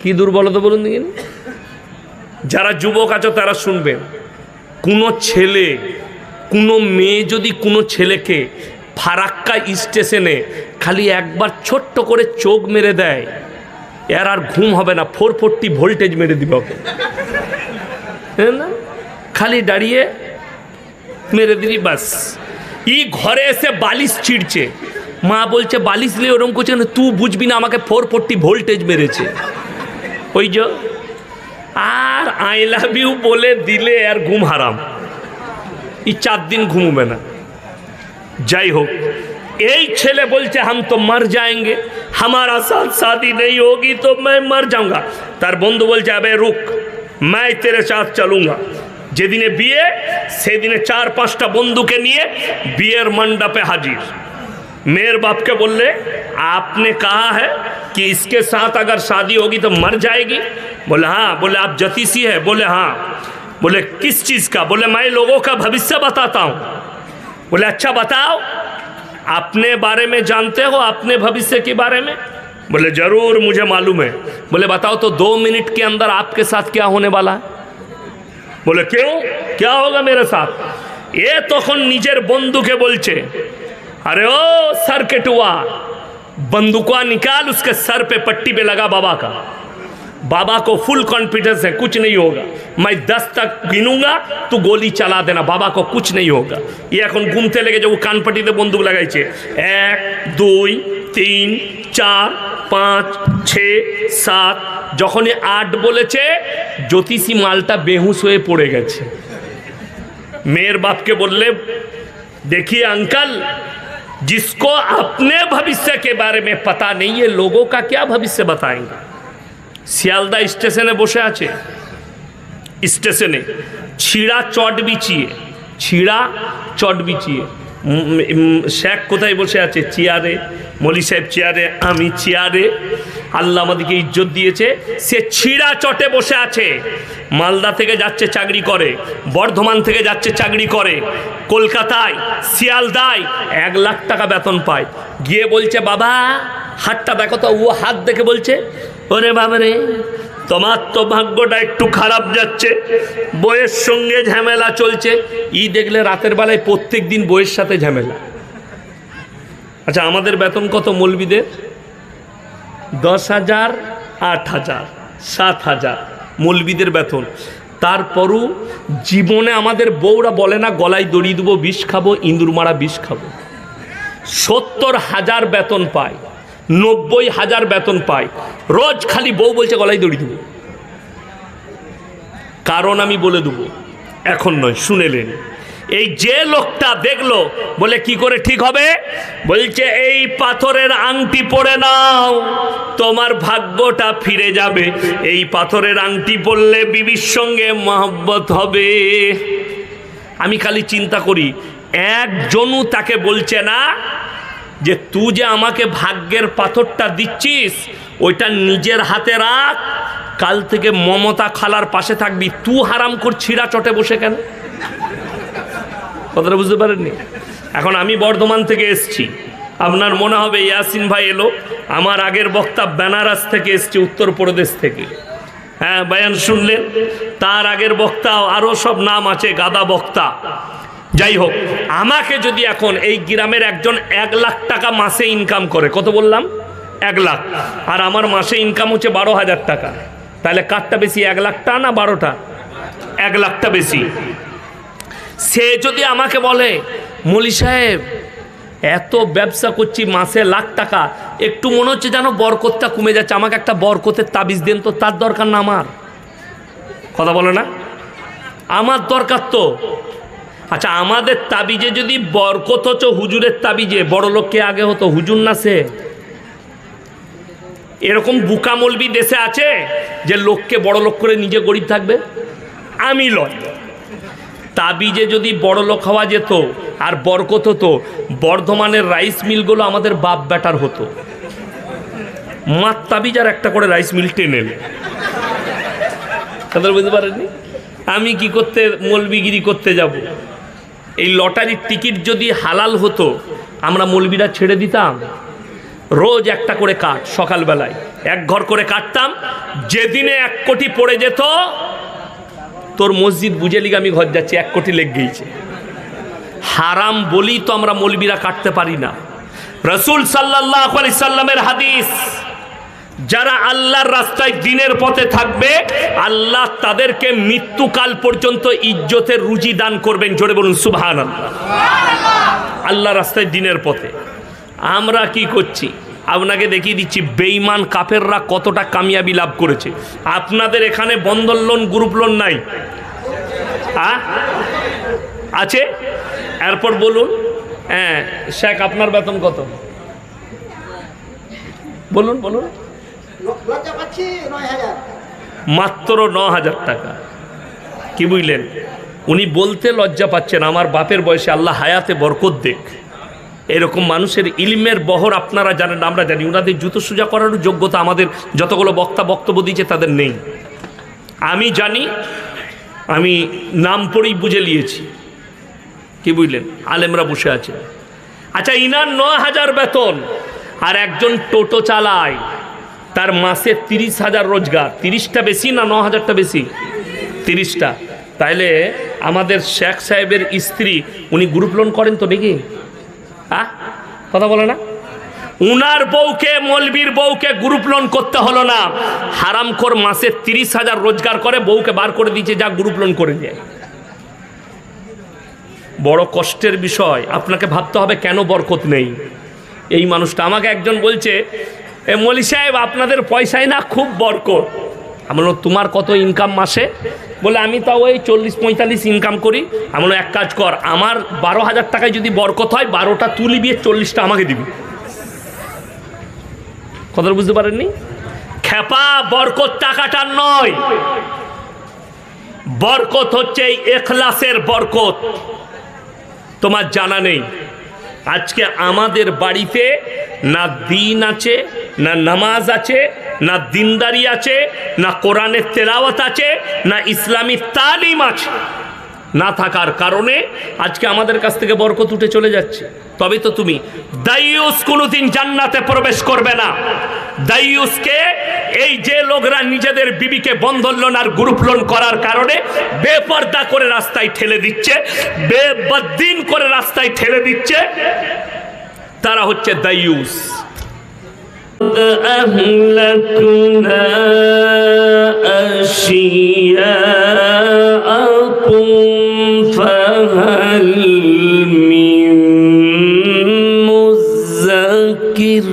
কি দুর্বলতা বলুন দিন। যারা যুবক আছো তারা শুনবেন, কোনো ছেলে কোনো মেয়ে যদি কোনো ছেলেকে ফারাক্কা স্টেশনে খালি একবার ছোট্ট করে চোখ মেরে দেয়, এর আর ঘুম হবে না, 440 ভোল্টেজ মেরে দিবে ওকে, না খালি দাঁড়িয়ে মেরে দিলি বাস। ই ঘরে এসে বালিশ ছিঁড়ছে, মা বলছে বালিশ নিয়ে ওরকম করছে না, তুই বুঝবি না আমাকে 440 ভোল্টেজ মেরেছে। ওই যে আর আই লাভ ইউ বলে দিলে আর ঘুম হারাম, এই 4 দিন ঘুমবে না। যাই হোক, এই ছেলে বলছে হাম তো মর যাएंगे, हमारा साथ शादी नहीं होगी तो मैं मर जाऊंगा। তার বন্ধু বলছে আবে রুক, मैं तेरे साथ चलूंगा। যেদিনে বিয়ে সেদিনে 4-5টা বন্ধুকে নিয়ে বিয়ের মণ্ডপে হাজির। मेरे बाप के बोले आपने कहा है कि इसके साथ अगर शादी होगी तो मर जाएगी? बोले हाँ। बोले आप ज्योतिषी है? बोले हाँ। बोले किस चीज़ का? बोले मैं लोगों का भविष्य बताता हूँ। बोले अच्छा बताओ, अपने बारे में जानते हो, अपने भविष्य के बारे में? बोले जरूर मुझे मालूम है। बोले बताओ तो 2 मिनट के अंदर आपके साथ क्या होने वाला है? बोले क्यों, क्या होगा मेरे साथ? ये तखन निजेर बंधुके बोलছে, अरे ओ सर केटुआ, बंदूका निकाल, उसके सर पे पट्टी पे लगा बाबा का। बाबा को फुल कॉन्फिडेंस है, कुछ नहीं होगा, मैं 10 तक गिनूंगा, तू गोली चला देना, बाबा को कुछ नहीं होगा। ये এখন ঘুমতে লেগে যে ও কানপাটিতে বন্দুক লাগাইছে, 1 2 3 4 5 6 7, যখনই 8 বলেছে জ্যোতিষী মালটা বেহুশ হয়ে পড়ে গেছে। মেয়ের বাপকে বললে देखिए अंकल, जिसको अपने भविष्य के बारे में पता नहीं है लोगों का क्या भविष्य बताएंगे। শিয়ালদা স্টেশনে বসে আছে, স্টেশনে ছিঁড়া চট বিছিয়ে, ছিঁড়া চট বিছিয়ে শেখ কোথায় বসে আছে? চেয়ারে। মলি সাহেব চেয়ারে, আমি চেয়ারে। আল্লাহ আমাদেরকে ইজ্জত দিয়েছে, সে ছিঁড়া চটে বসে আছে। মালদা থেকে যাচ্ছে চাকরি করে, বর্ধমান থেকে যাচ্ছে চাকরি করে, কলকাতায় শিয়ালদায় 1 লাখ টাকা বেতন পায়। গিয়ে বলছে বাবা হাতটা দেখো তো, ও হাত দেখে বলছে ওরে বাবা রে, তোমার তো ভাগ্যটা একটু খারাপ যাচ্ছে, বইয়ের সঙ্গে ঝামেলা চলছে। ই দেখলে রাতের বেলায় প্রত্যেক দিন বইয়ের সাথে ঝামেলা। আচ্ছা আমাদের বেতন কত মৌলবীদের? 10,000 8,000 7,000 মৌলবীদের বেতন। তারপরও জীবনে আমাদের বউরা বলে না গলায় দড়ি দেবো, বিষ খাবো, ইঁদুর মারা বিষ খাবো। 70,000 বেতন পায়, 90,000 বেতন পায়, রোজ খালি বউ বলছে গলায় দড়ি দেবো। কারণ আমি বলে দেবো, এখন নয়, শুনেলেন। এই যে লোকটা দেখলো বলে কি করে ঠিক হবে? বলছে এই পাথরের আংটি পরে নাও, তোমার ভাগ্যটা ফিরে যাবে। এই পাথরের আংটি পরলে বিবির সঙ্গে মহব্বত হবে। আমি খালি চিন্তা করি, একজনও তাকে বলছে না যে তুই যে আমাকে ভাগ্যের পাথরটা দিচ্ছিস ওইটা নিজের হাতে রাখ, কাল থেকে মমতা খালার পাশে থাকবি। তুই হারাম কর ছিঁড়া চটে বসে কেন? কথাটা বুঝতে পারেননি? এখন আমি বর্ধমান থেকে এসছি, আপনার মনে হবে ইয়াসিন ভাই এলো, আমার আগের বক্তা বেনারস থেকে এসছে, উত্তরপ্রদেশ থেকে। হ্যাঁ বয়ান শুনলেন, তার আগের বক্তা আরও সব নাম আছে, গাদা বক্তা। যাই হোক, আমাকে যদি এখন এই গ্রামের একজন 1 লাখ টাকা মাসে ইনকাম করে, কত বললাম? 1 লাখ, আর আমার মাসে ইনকাম হচ্ছে 12,000 টাকা, তাহলে কারটা বেশি, 1 লাখটা না 12টা? 1 লাখটা বেশি। সে যদি আমাকে বলে মলি সাহেব এত ব্যবসা করছি মাসে লাখ টাকা, একটু মনে হচ্ছে যেন বরকতটা কমে যাচ্ছে, আমাকে একটা বরকতের তাবিজ দেন তো। তার দরকার না আমার, কথা বলে না, আমার দরকার তো। আচ্ছা আমাদের তাবিজে যদি বরকত হতো হুজুরের তাবিজে, বড় লোককে আগে হতো, হুজুর না সে। এরকম বুকা মৌলবি দেশে আছে যে লোককে বড় লোক করে নিজে গরিব থাকবে? আমি লয়। তাবিজে যদি বড় লোক হওয়া যেত আর বরকত হতো, বর্ধমানের রাইস মিলগুলো আমাদের বাপ বেটার হতো। মার তাবিজ আর একটা করে রাইস মিল টেনে তাদের বুঝতে পারেননি। আমি কি করতে মৌলবিগিরি করতে যাব? এই লটারির টিকিট যদি হালাল হতো আমরা মৌলবিরা ছেড়ে দিতাম। রোজ একটা করে কাঠ সকালবেলায় এক ঘর করে কাটতাম। যেদিনে 1 কোটি পড়ে যেত, তোর মসজিদ বুঝে লিগে আমি ঘর যাচ্ছি, 1 কোটি লেগ গিয়েছে। হারাম বলি তো আমরা মৌলবীরা কাটতে পারি না। রাসূল সাল্লাল্লাহু আলাইহি সাল্লামের হাদিস, যারা আল্লাহর রাস্তায় দ্বীনের পথে থাকবে, আল্লাহ তাদেরকে মৃত্যুকাল পর্যন্ত ইজ্জতের রুজি দান করবেন। জোরে বলুন সুবহানাল্লাহ। আল্লাহর রাস্তায় দ্বীনের পথে আমরা কি করছি আপনাকে দেখিয়ে দিচ্ছি। বেঈমান কাফেররা কতটা কামিয়াবি লাভ করেছে। আপনাদের এখানে বন্ধন লোন, গ্রুপ লোন নাই? আছে? এরপর বলুন, হ্যাঁ শেখ আপনার বেতন কত? বলুন বলুন। মাত্র 9,000 টাকা। কি বুঝলেন? উনি বলতে লজ্জা পাচ্ছেন, আমার বাপের বয়সে আল্লাহ হায়াতে বরকত দেখ। এরকম মানুষের ইলমের বহর আপনারা জানেন, আমরা জানি। ওনাদের জুতো সোজা করার যোগ্যতা আমাদের যতগুলো বক্তব্য দিয়েছে তাদের নেই। আমি জানি, আমি নাম পড়েই বুঝে নিয়েছি। কি বুঝলেন? আলেমরা বসে আছে। আচ্ছা, ইনার 9,000 বেতন, আর একজন টোটো চালায়, তার মাসে 30,000 রোজগার। 30টা বেশি না 9,000টা বেশি? 30টা। তাইলে আমাদের শেখ সাহেবের স্ত্রী, উনি গ্রুপ লোন করেন তো নাকি? কথা বলে না? উনার বউকে, মৌলবীর বউকে গ্রুপ লোন করতে হলো না। হারামখোর মাসে 30,000 রোজগার করে, বউকে বার করে দিয়েছে, যা গ্রুপ লোন করে দেয়। বড় কষ্টের বিষয়। আপনাকে ভাবতে হবে কেন বরকত নেই এই মানুষটা। আমাকে একজন বলছে, মৌলী সাহেব আপনাদের পয়সায় না খুব বরকত। আমি বললাম তোমার কত ইনকাম মাসে? বলে আমি তাও ওই 40-45 ইনকাম করি। আমি বললাম এক কাজ কর, আমার 12,000 টাকায় যদি বরকত হয়, 12টা তুলি দিয়ে 40টা আমাকে দিবি। কথা বুঝতে পারেননি? খেপা, বরকত টাকাটার নয়, বরকত হচ্ছে এই ইখলাসের বরকত। তোমার জানা নেই, আজকে আমাদের বাড়িতে না দিন আছে, না নামাজ আছে, না দিনদারি আছে, না কোরআনের তেলাওয়াত আছে, না ইসলামী তালিম আছে। না থাকার কারণে আজকে আমাদের কাছ থেকে বরকত উঠে চলে যাচ্ছে। তবে তো তুমি দাইয়ুস কোনোদিন জান্নাতে প্রবেশ করবে না। দাইয়ুসকে এই যে লোকরা নিজেদের বিবিকে বন্ধন লোন আর গ্রুপ লোন করার কারণে বেপর্দা করে রাস্তায় ঠেলে দিচ্ছে, বেবদ্দিন করে রাস্তায় ঠেলে দিচ্ছে, তারা হচ্ছে দাইয়ুস। أهلكنا أشياءكم فهل من مزكر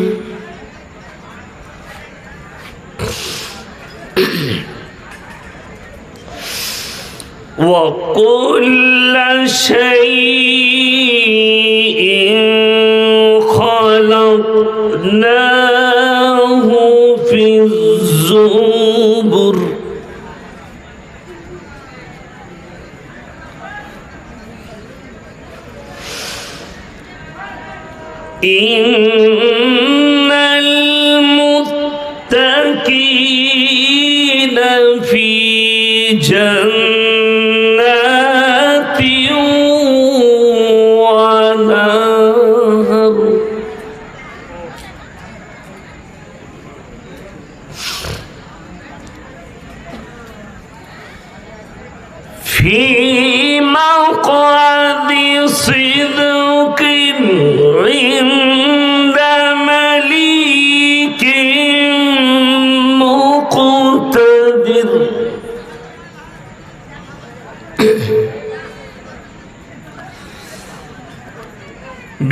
وكل شيء خلقناه في الزبر إن المتقين في جنات ونهر في مقعد صدق عند مليك مقتدر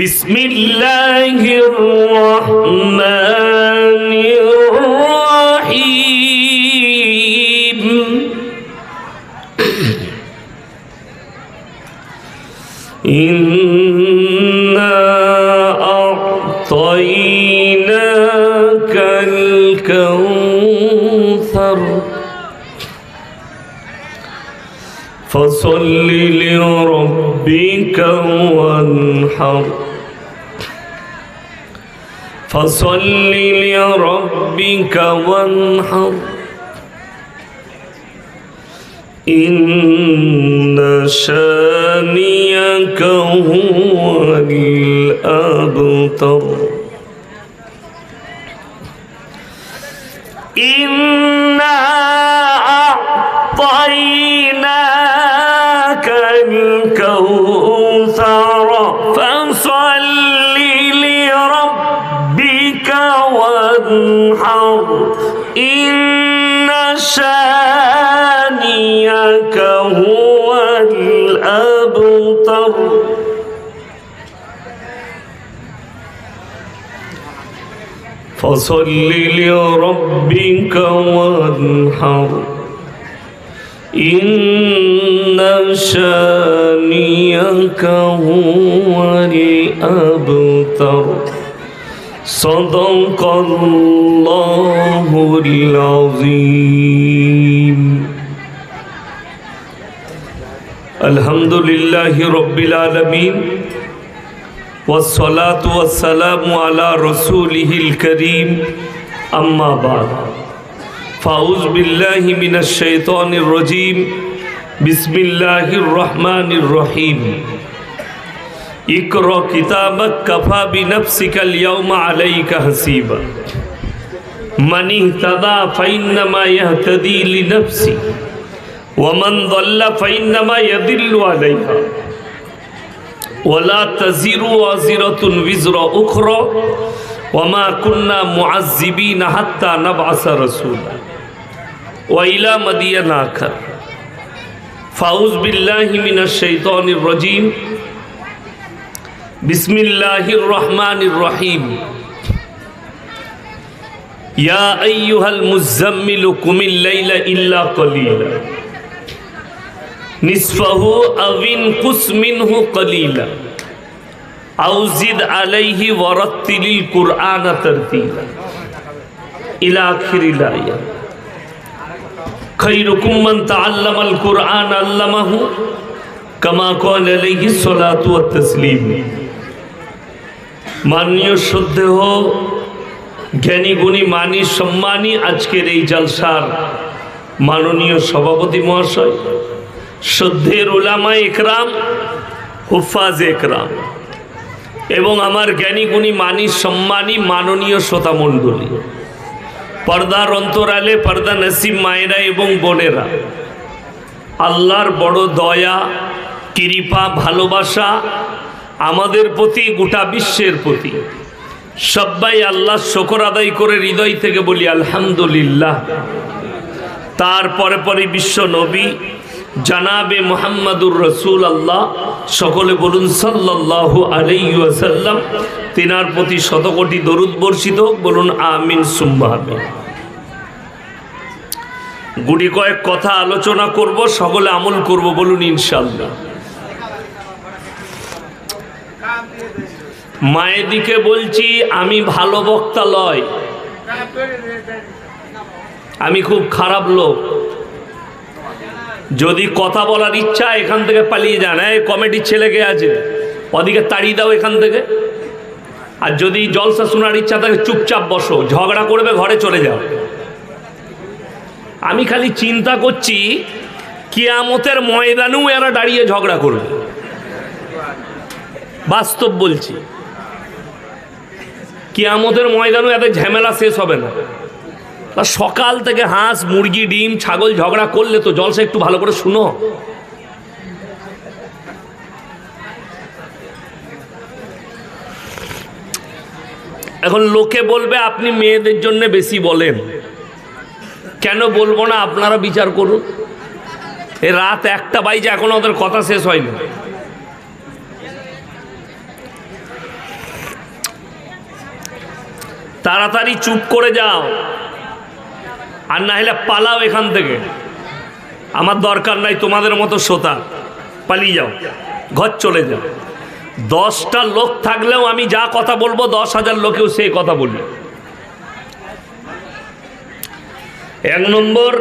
بسم الله الرحمن الرحيم إنا أعطيناك الكوثر فصل لربك وانحر فصل لربك وانحر إن شانئك هو الأبتر شانئك هو الأبتر فصل لربك وانحر إن شانئك هو الأبتر صدق الله العظيم الحمد لله رب العالمين والصلاة والسلام على رسوله الكريم أما بعد فأعوذ بالله من الشيطان الرجيم بسم الله الرحمن الرحيم اقرأ كتابك كفى بنفسك اليوم عليك حسيبا من اهتدى فإنما يهتدي لنفسه ومن ضل فإنما يضل عليها ولا تزر وازرة وزر أخرى وما كنا معذبين حتى نبعث رسولا وإلى مدين آخر فأعوذ بالله من الشيطان الرجيم بسم الله الرحمن الرحيم يا أيها المزمل قم الليل إلا قليلا نصفه أو انقص منه قليلا أو زد عليه ورتل القرآن ترتيلا إلى آخر الآية خيركم من تعلم القرآن علمه كما قال عليه الصلاة والتسليم মাননীয় শ্রদ্ধেয় জ্ঞানী গুণী মানী সম্মানী আজকের এই জলসার মাননীয় সভাপতি মহাশয়, শ্রদ্ধের উলামা একরাম, হুফাজ একরাম এবং আমার জ্ঞানী গুণী মানী সম্মানী মাননীয় শ্রোতামণ্ডলী, পর্দার অন্তরালে পর্দা নসিব মায়েরা এবং বোনেরা, আল্লাহর বড় দয়া কৃপা ভালোবাসা আমাদের প্রতি, গোটা বিশ্বের প্রতি। সবাই আল্লাহ শুকর আদায় করে হৃদয় থেকে বলি আলহামদুলিল্লাহ। তারপরে পরে বিশ্ব নবী জানাবে মুহাম্মাদুর রাসূল আল্লাহ, সকলে বলুন সাল্লাল্লাহু আলাইহি ওয়াসাল্লাম। তিনার প্রতি শতকোটি দরুদ বর্ষিত হোক, বলুন আমিন সুম্মা আমিন। গুটি কয়েক কথা আলোচনা করব, সকলে আমল করব, বলুন ইনশাআল্লাহ। মায়ের দিকে বলছি, আমি ভালো বক্তা লয়, আমি খুব খারাপ লোক। যদি কথা বলার ইচ্ছা এখান থেকে পালিয়ে যান, এই কমিটির ছেলেকে আছে ওদিকে তাড়িয়ে দাও এখান থেকে। আর যদি জলসা শোনার ইচ্ছা থাকে চুপচাপ বসো, ঝগড়া করবে ঘরে চলে যাও। আমি খালি চিন্তা করছি কিয়ামতের ময়দানেও এরা দাঁড়িয়ে ঝগড়া করবে, বাস্তব বলছি। কিয়ামতের ময়দানেও এদের ঝামেলা শেষ হবে না। সকাল থেকে হাঁস মুরগি ডিম ছাগল ঝগড়া করলে তো জলসা একটু ভালো করে শুনো। এখন লোকে বলবে আপনি মেয়েদের জন্য বেশি বলেন, কেন বলবো না, আপনারা বিচার করুন। এই রাত 1টা বাজে এখনো ওদের কথা শেষ হয়নি। তাড়াতাড়ি চুপ করে যাও, আর না হলে পালাও এখান থেকে। আমার দরকার নাই তোমাদের মতো শ্রোতা, পালিয়ে যাও, ঘর চলে যাও। 10টা লোক থাকলেও আমি যা কথা বলবো 10,000 লোকেও সেই কথা বলি। 1 নম্বর,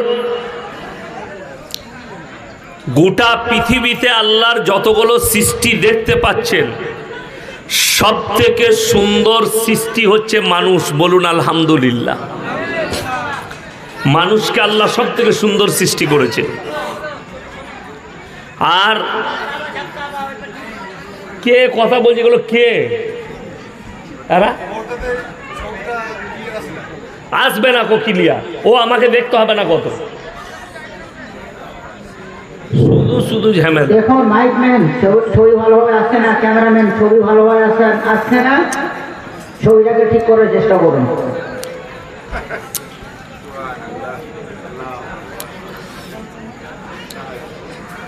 গোটা পৃথিবীতে আল্লাহর যতগুলো সৃষ্টি দেখতে পাচ্ছেন, সব থেকে সুন্দর সৃষ্টি হচ্ছে মানুষ, বলুন আলহামদুলিল্লাহ। মানুষকে আল্লাহ সব থেকে সুন্দর সৃষ্টি করেছে। আর কে কথা বলছে এগুলো, কে এরা? আসবে না কোকিলিয়া, ও আমাকে দেখতে হবে না কত, শুধু শুধু ঝামেলা। দেখো মাইকম্যান ছবি ভালোভাবে আসছে না, ক্যামেরাম্যান ছবি ভালোভাবে আসছে না, ছবিটাকে ঠিক করার চেষ্টা করুন।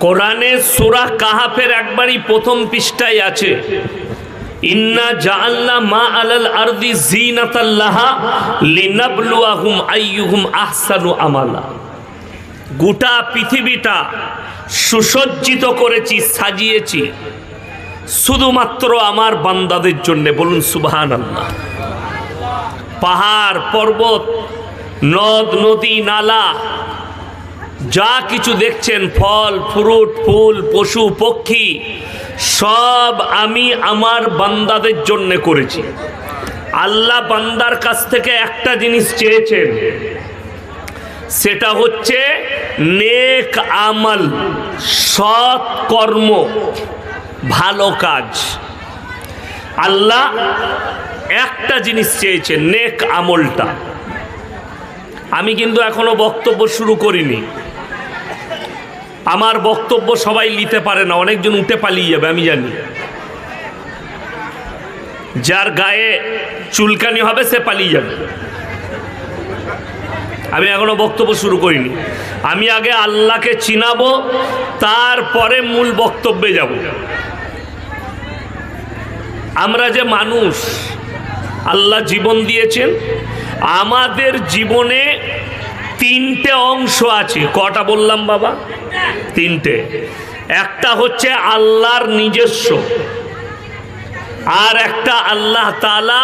কোরআনে সূরা কাহাফের একবারই প্রথম পৃষ্ঠায় আছে, ইন্না জাআলনা মা আলাল আরদি যিনাতাল লাহা লিনাবলুয়াহুম আইয়ুহুম আহসানু আমালা। গোটা পৃথিবীটা সুসজ্জিত করেছি, সাজিয়েছি শুধুমাত্র আমার বান্দাদের জন্য। বলুন সুবহানাল্লাহ। পাহাড় পর্বত, নদ নদী নালা, যা কিছু দেখছেন, ফল ফ্রুট ফুল পশু পক্ষী, সব আমি আমার বান্দাদের জন্য করেছি। আল্লাহ বান্দার কাছ থেকে একটা জিনিস চেয়েছেন, সেটা হচ্ছে নেক আমল, সৎ কর্ম, ভালো কাজ। আল্লাহ একটা জিনিস চেয়েছেন, নেক আমলটা। আমি কিন্তু এখনো বক্তব্য শুরু করিনি। আমার বক্তব্য সবাই নিতে পারে না, অনেকজন উঠে পালিয়ে যাবে আমি জানি। যার গায়ে চুলকানি হবে সে পালিয়ে যাবে। আমি এখনো বক্তব্য শুরু করিনি। আমি আগে আল্লাহকে চিনাবো, তারপরে মূল বক্তব্যে যাব। আমরা যে মানুষ, আল্লাহ জীবন দিয়েছেন, আমাদের জীবনে তিনটে অংশ আছে। কটা বললাম বাবা? তিনটে। একটা হচ্ছে আল্লাহর নিজস্ব, আর একটা আল্লাহ তাআলা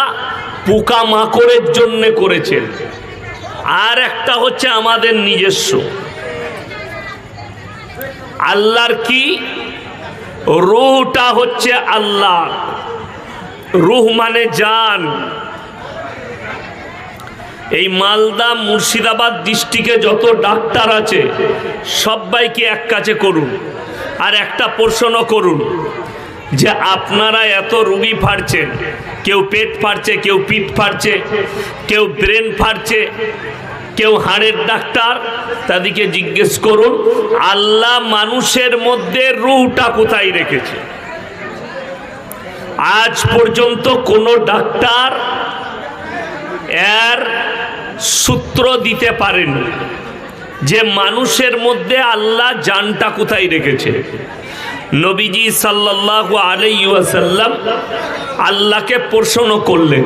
পোকা মাকড়ের জন্য করেছেন, আর একটা হচ্ছে আমাদের নিজস্ব। আল্লাহর কি? রূহটা হচ্ছে আল্লাহ। রূহ মানে জান। এই মালদা মুর্শিদাবাদ ডিস্ট্রিক্টে যত ডাক্তার আছে সবাইকে এক কাছে করুন, আর একটা প্রশ্ন করুন যে আপনারা এত রোগী ফাড়ছেন, কেউ পেট ফাড়ছে, কেউ পিঠ ফাড়ছে, কেউ ব্রেন ফাড়ছে, কেউ হাড়ের ডাক্তার, তাদেরকে জিজ্ঞেস করুন আল্লাহ মানুষের মধ্যে রূহটা কোথায় রেখেছে। আজ পর্যন্ত কোনো ডাক্তার এর সূত্র দিতে পারেনি যে মানুষের মধ্যে আল্লাহ জানটা কোথায় রেখেছে। নবীজি সাল্লাল্লাহু আলাইহি ওয়াসাল্লাম আল্লাহকে প্রশ্ন করলেন,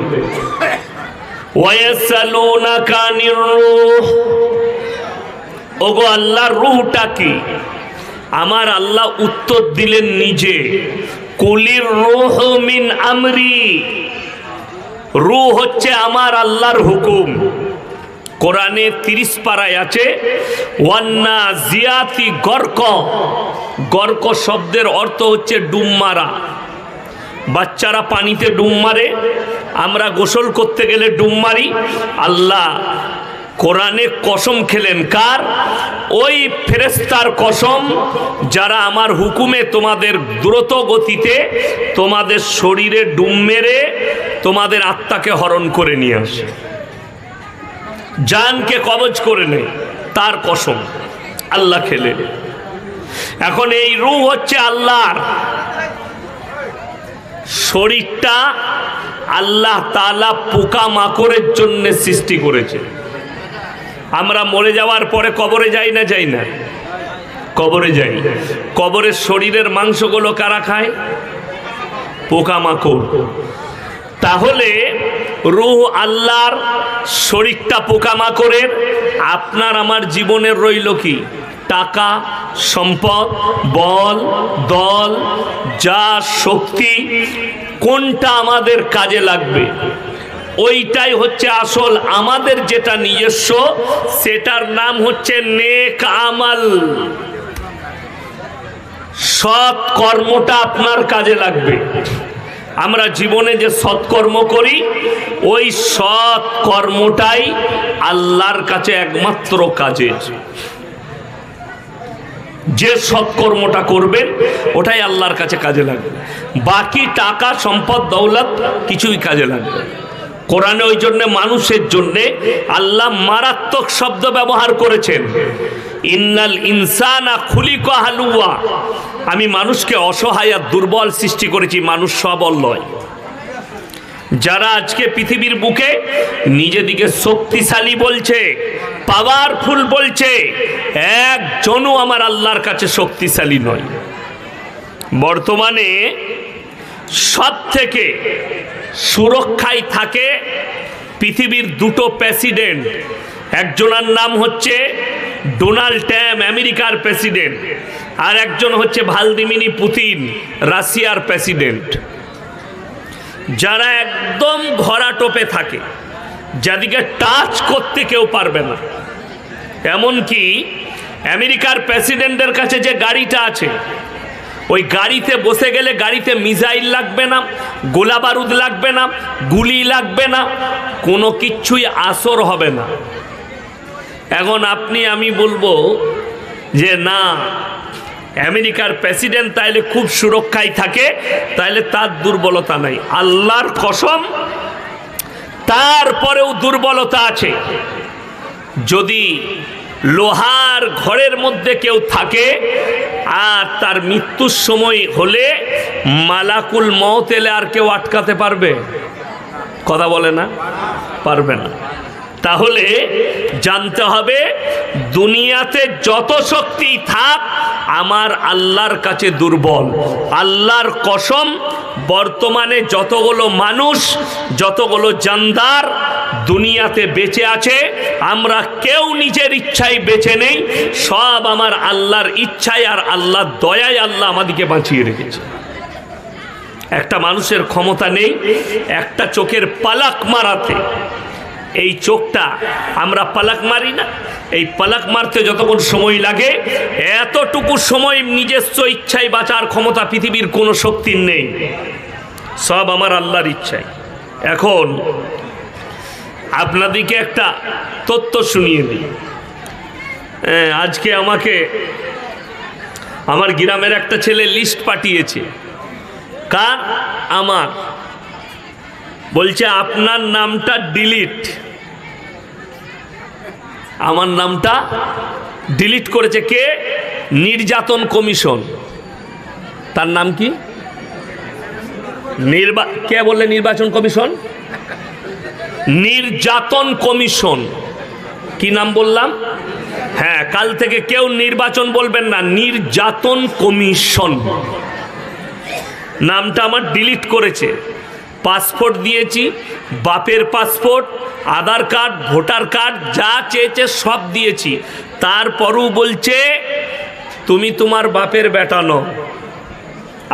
ওয়ায়াসালুনাকা আনির রূহ, ওগো আল্লাহর রূহটা কি? আমার আল্লাহ উত্তর দিলেন নিজে, কুলির রূহু মিন আমরি, রূহ হচ্ছে আমার আল্লাহর হুকুম। কোরআনে 30 পারায় আছে, ওয়ান্নাজিয়াতি গরক। গরক শব্দের অর্থ হচ্ছে ডুব মারা। বাচ্চারা পানিতে ডুব মারে, আমরা গোসল করতে গেলে ডুব মারি। আল্লাহ কোরআনে কসম খেলেন, কার? ওই ফেরেশতার কসম যারা আমার হুকুমে তোমাদের দ্রুত গতিতে তোমাদের শরীরে ডুব মেরে তোমাদের আত্মাকে হরণ করে নিয়ে আসে, জানকে কবজ করে নেয়, তার কসম আল্লাহ খেলেন। এখন এই রূহ হচ্ছে আল্লাহর। শরীরটা আল্লাহ তাআলা পোকা মাকড়ের জন্য সৃষ্টি করেছে। আমরা মরে যাওয়ার পরে কবরে যাই না? যাই না? কবরে যাই। কবরের শরীরের মাংসগুলো কারা খায়? পোকা মাকড়। তাহলে রূহ আল্লাহর, শরীরটা পোকা মাকড়ের। আপনার আমার জীবনের রইল কি? টাকা, সম্পদ, বল, দল, যা শক্তি, কোনটা আমাদের কাজে লাগবে ওইটাই হচ্ছে আসল। আমাদের যেটা নিজস্ব সেটার নাম হচ্ছে নেক আমল। সৎ কর্মটা আপনার কাজে লাগবে। আমরা জীবনে যে সৎকর্ম করি ওই সৎ কর্মটাই আল্লাহর কাছে একমাত্র কাজের। যে সৎকর্মটা করবেন ওটাই আল্লাহর কাছে কাজে লাগবে, বাকি টাকা সম্পদ দৌলত কিছুই কাজে লাগবে। কোরআনে ওই জন্য মানুষের জন্যে আল্লাহ মারাত্মক শব্দ ব্যবহার করেছেন, ইন্নাল ইনসানা খুলিকা হালুয়া। আমি মানুষকে অসহায় আর দুর্বল সৃষ্টি করেছি, মানুষ সবল নয়। যারা আজকে পৃথিবীর বুকে নিজেদিকে শক্তিশালী বলছে, পাওয়ারফুল বলছে, একজনও আমার আল্লাহর কাছে শক্তিশালী নয়। বর্তমানে সব থেকে সুরক্ষায় থাকে পৃথিবীর দুটো প্রেসিডেন্ট। একজনের নাম হচ্ছে ডোনাল্ড ট্রাম্প, আমেরিকার প্রেসিডেন্ট, আর একজন হচ্ছে ভ্লাদিমির পুতিন, রাশিয়ার প্রেসিডেন্ট। যারা একদম ঘোড়া টোপে থাকে, যাদিকে টাচ করতে কেউ পারবে না। এমনকি আমেরিকার প্রেসিডেন্টের কাছে যে গাড়িটা আছে, ওই গাড়িতে বসে গেলে গাড়িতে মিসাইল লাগবে না, গোলা বারুদ লাগবে না, গুলি লাগবে না, কোনো কিচ্ছুই আসর হবে না। এখন আপনি আমি বলবো যে না, আমেরিকার প্রেসিডেন্ট তাইলে খুব সুরক্ষায় থাকে, তাইলে তার দুর্বলতা নাই। আল্লাহর কসম, তারপরেও দুর্বলতা আছে। যদি লোহার ঘরের মধ্যে কেউ থাকে আর তার মৃত্যুর সময় হলে মালাকুল মউত এলে আর কেউ আটকাতে পারবে? কথা বলে না, পারবে না। তাহলে জানতে হবে দুনিয়াতে যত শক্তি থাক আমার আল্লাহর কাছে দুর্বল। আল্লাহর কসম, বর্তমানে যতগুলো মানুষ, যতগুলো জানদার দুনিয়াতে বেঁচে আছে, আমরা কেউ নিজের ইচ্ছায় বেঁচে নেই, সব আমার আল্লাহর ইচ্ছায় আর আল্লাহর দয়ায় আল্লাহ আমাদেরকে বাঁচিয়ে রেখেছে। একটা মানুষের ক্ষমতা নেই একটা চোখের পালক মারাতে। এই চোখটা আমরা পালক মারি না, এই পালক মারতে যতক্ষণ সময় লাগে, এতটুকু সময় নিজস্ব ইচ্ছায় বাঁচার ক্ষমতা পৃথিবীর কোনো শক্তির নেই, সব আমার আল্লাহর ইচ্ছায়। এখন আপনাদেরকে একটা তথ্য শুনিয়ে দিই। আজকে আমাকে আমার গ্রামের একটা ছেলে লিস্ট পাঠিয়েছে। কার? আমার। বলছে আপনার নামটা ডিলিট। আমার নামটা ডিলিট করেছে কে? নির্যাতন কমিশন। তার নাম কি? কে বললে? নির্বাচন কমিশন, নির্যাতন কমিশন। কি নাম বললাম? হ্যাঁ, কাল থেকে কেউ নির্বাচন বলবেন না, নির্যাতন কমিশন। নামটা আমার ডিলিট করেছে। পাসপোর্ট দিয়েছি, বাপের পাসপোর্ট, আধার কার্ড, ভোটার কার্ড, যা চেয়েছে সব দিয়েছি। তারপরও বলছে তুমি তোমার বাপের বেটা নও।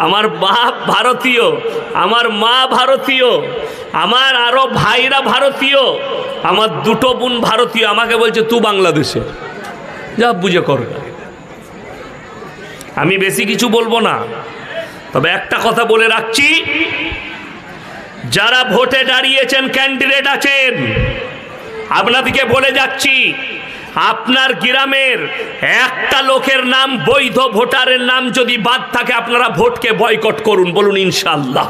আমার বাপ ভারতীয়, আমার মা ভারতীয়, আমার আরো ভাইরা ভারতীয়, আমার দুটো বোন ভারতীয়। আমাকে বলছে তুই বাংলাদেশে যা, বুঝে কর। আমি বেশি কিছু বলবো না, তবে একটা কথা বলে রাখছি, যারা ভোটে দাঁড়িয়েছেন, ক্যান্ডিডেট আছেন, আপনাদেরকে বলে যাচ্ছি, আপনার গ্রামের একটা লোকের নাম, বৈধ ভোটারের নাম যদি বাদ থাকে, আপনারা ভোটকে বয়কট করুন। বলুন ইনশাআল্লাহ।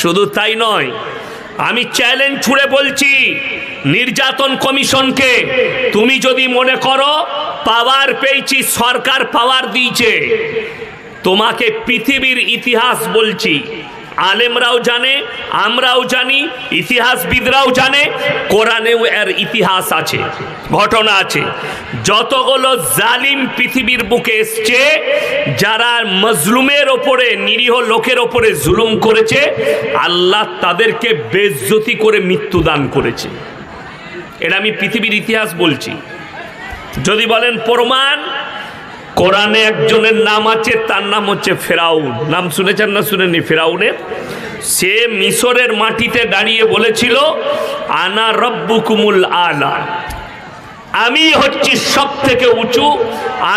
শুধু তাই নয়, আমি চ্যালেঞ্জ ছুড়ে বলছি নির্যাতন কমিশনকে, তুমি যদি মনে করো পাওয়ার পেয়েছি, সরকার পাওয়ার দিয়েছে, তোমাকে পৃথিবীর ইতিহাস বলছি, আলেমরাও জানে, আমরাও জানি, ইতিহাসবিদরাও জানে, কোরআনেও এর ইতিহাস আছে, ঘটনা আছে। যতগুলো জালিম পৃথিবীর বুকে এসছে, যারা মজলুমের ওপরে, নিরীহ লোকের ওপরে জুলুম করেছে, আল্লাহ তাদেরকে বেইজ্জতি করে মৃত্যুদান করেছে। এটা আমি পৃথিবীর ইতিহাস বলছি। যদি বলেন প্রমাণ, কোরআনে একজনের নাম আছে, তার নাম হচ্ছে ফেরাউন। নাম শুনেছেন না শুনেননি ফেরাউনের? সে মিশরের মাটিতে দাঁড়িয়ে বলেছিল আনা রব্বুকুমুল আলা, আমি হচ্ছি সব থেকে উঁচু,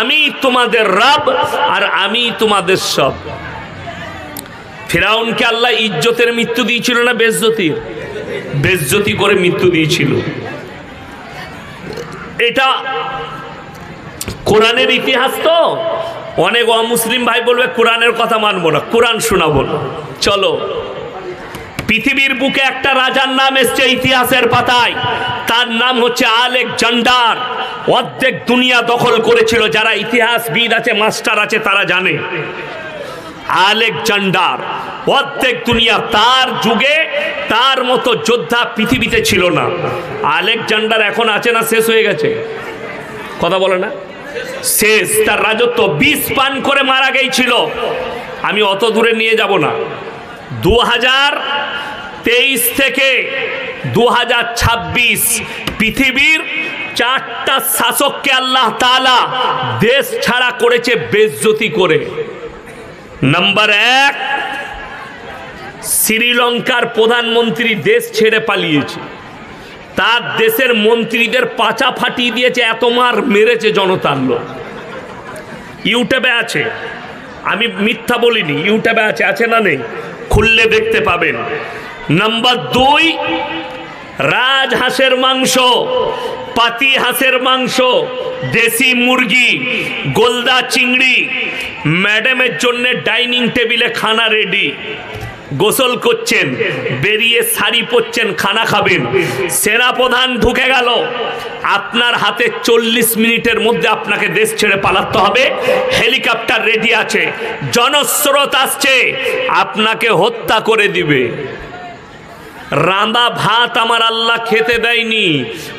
আমি তোমাদের রব, আর আমি তোমাদের সব। ফেরাউনকে আল্লাহ ইজ্জতের মৃত্যু দিয়েছিল না বেইজ্জতির? বেইজ্জতি করে মৃত্যু দিয়েছিল। এটা কোরআনের ইতিহাস। তো অনেক অমুসলিম ভাই বলবে কোরআনের কথা মানবো না, কোরআন শোনাবো না। চলো, পৃথিবীর বুকে একটা রাজার নাম এসছে ইতিহাসের পাতায়, তার নাম হচ্ছে আলেকজান্ডার। অর্ধেক দুনিয়া দখল করেছিল। যারা ইতিহাসবিদ আছে, মাস্টার আছে, তারা জানে। আলেকজান্ডার অর্ধেক দুনিয়া। তার যুগে তার মতো যোদ্ধা পৃথিবীতে ছিল না। আলেকজান্ডার এখন আছে না শেষ হয়ে গেছে? কথা বলে না, শেষ। তার রাজত্ব বিষ পান করে মারা গিয়েছিল। আমি অত দূরে নিয়ে যাব না। 2023 থেকে 2026 পৃথিবীর 4টা শাসককে আল্লাহ তাআলা দেশ ছাড়া করেছে বেইজ্জতি করে। নাম্বার 1, শ্রীলঙ্কার প্রধানমন্ত্রী দেশ ছেড়ে পালিয়েছে। তার দেশের মন্ত্রীদের পাচা ফাটিয়ে দিয়েছে, এত মার মেরেছে জনতার লোক। ইউটিউবে আছে, আমি মিথ্যা বলিনি, ইউটিউবে আছে, আছে না নেই? খুললে দেখতে পাবেন। নাম্বার 2, রাজহাঁসের মাংস, পাতি হাঁসের মাংস, দেশি মুরগি, গোলদা চিংড়ি, ম্যাডামের জন্য ডাইনিং টেবিলে খানা রেডি। গোসল করছেন, বেরিয়ে শাড়ি পরছেন, খানা খাবেন। সেনাপ্রধান ঢুকে গেল, আপনার হাতে 40 মিনিটের মধ্যে আপনাকে দেশ ছেড়ে পালাতে হবে। হেলিকপ্টার রেডি আছে, জনস্রোত আসছে, আপনাকে হত্যা করে দিবে। রাঁধা ভাত আমার আল্লাহ খেতে দেয়নি,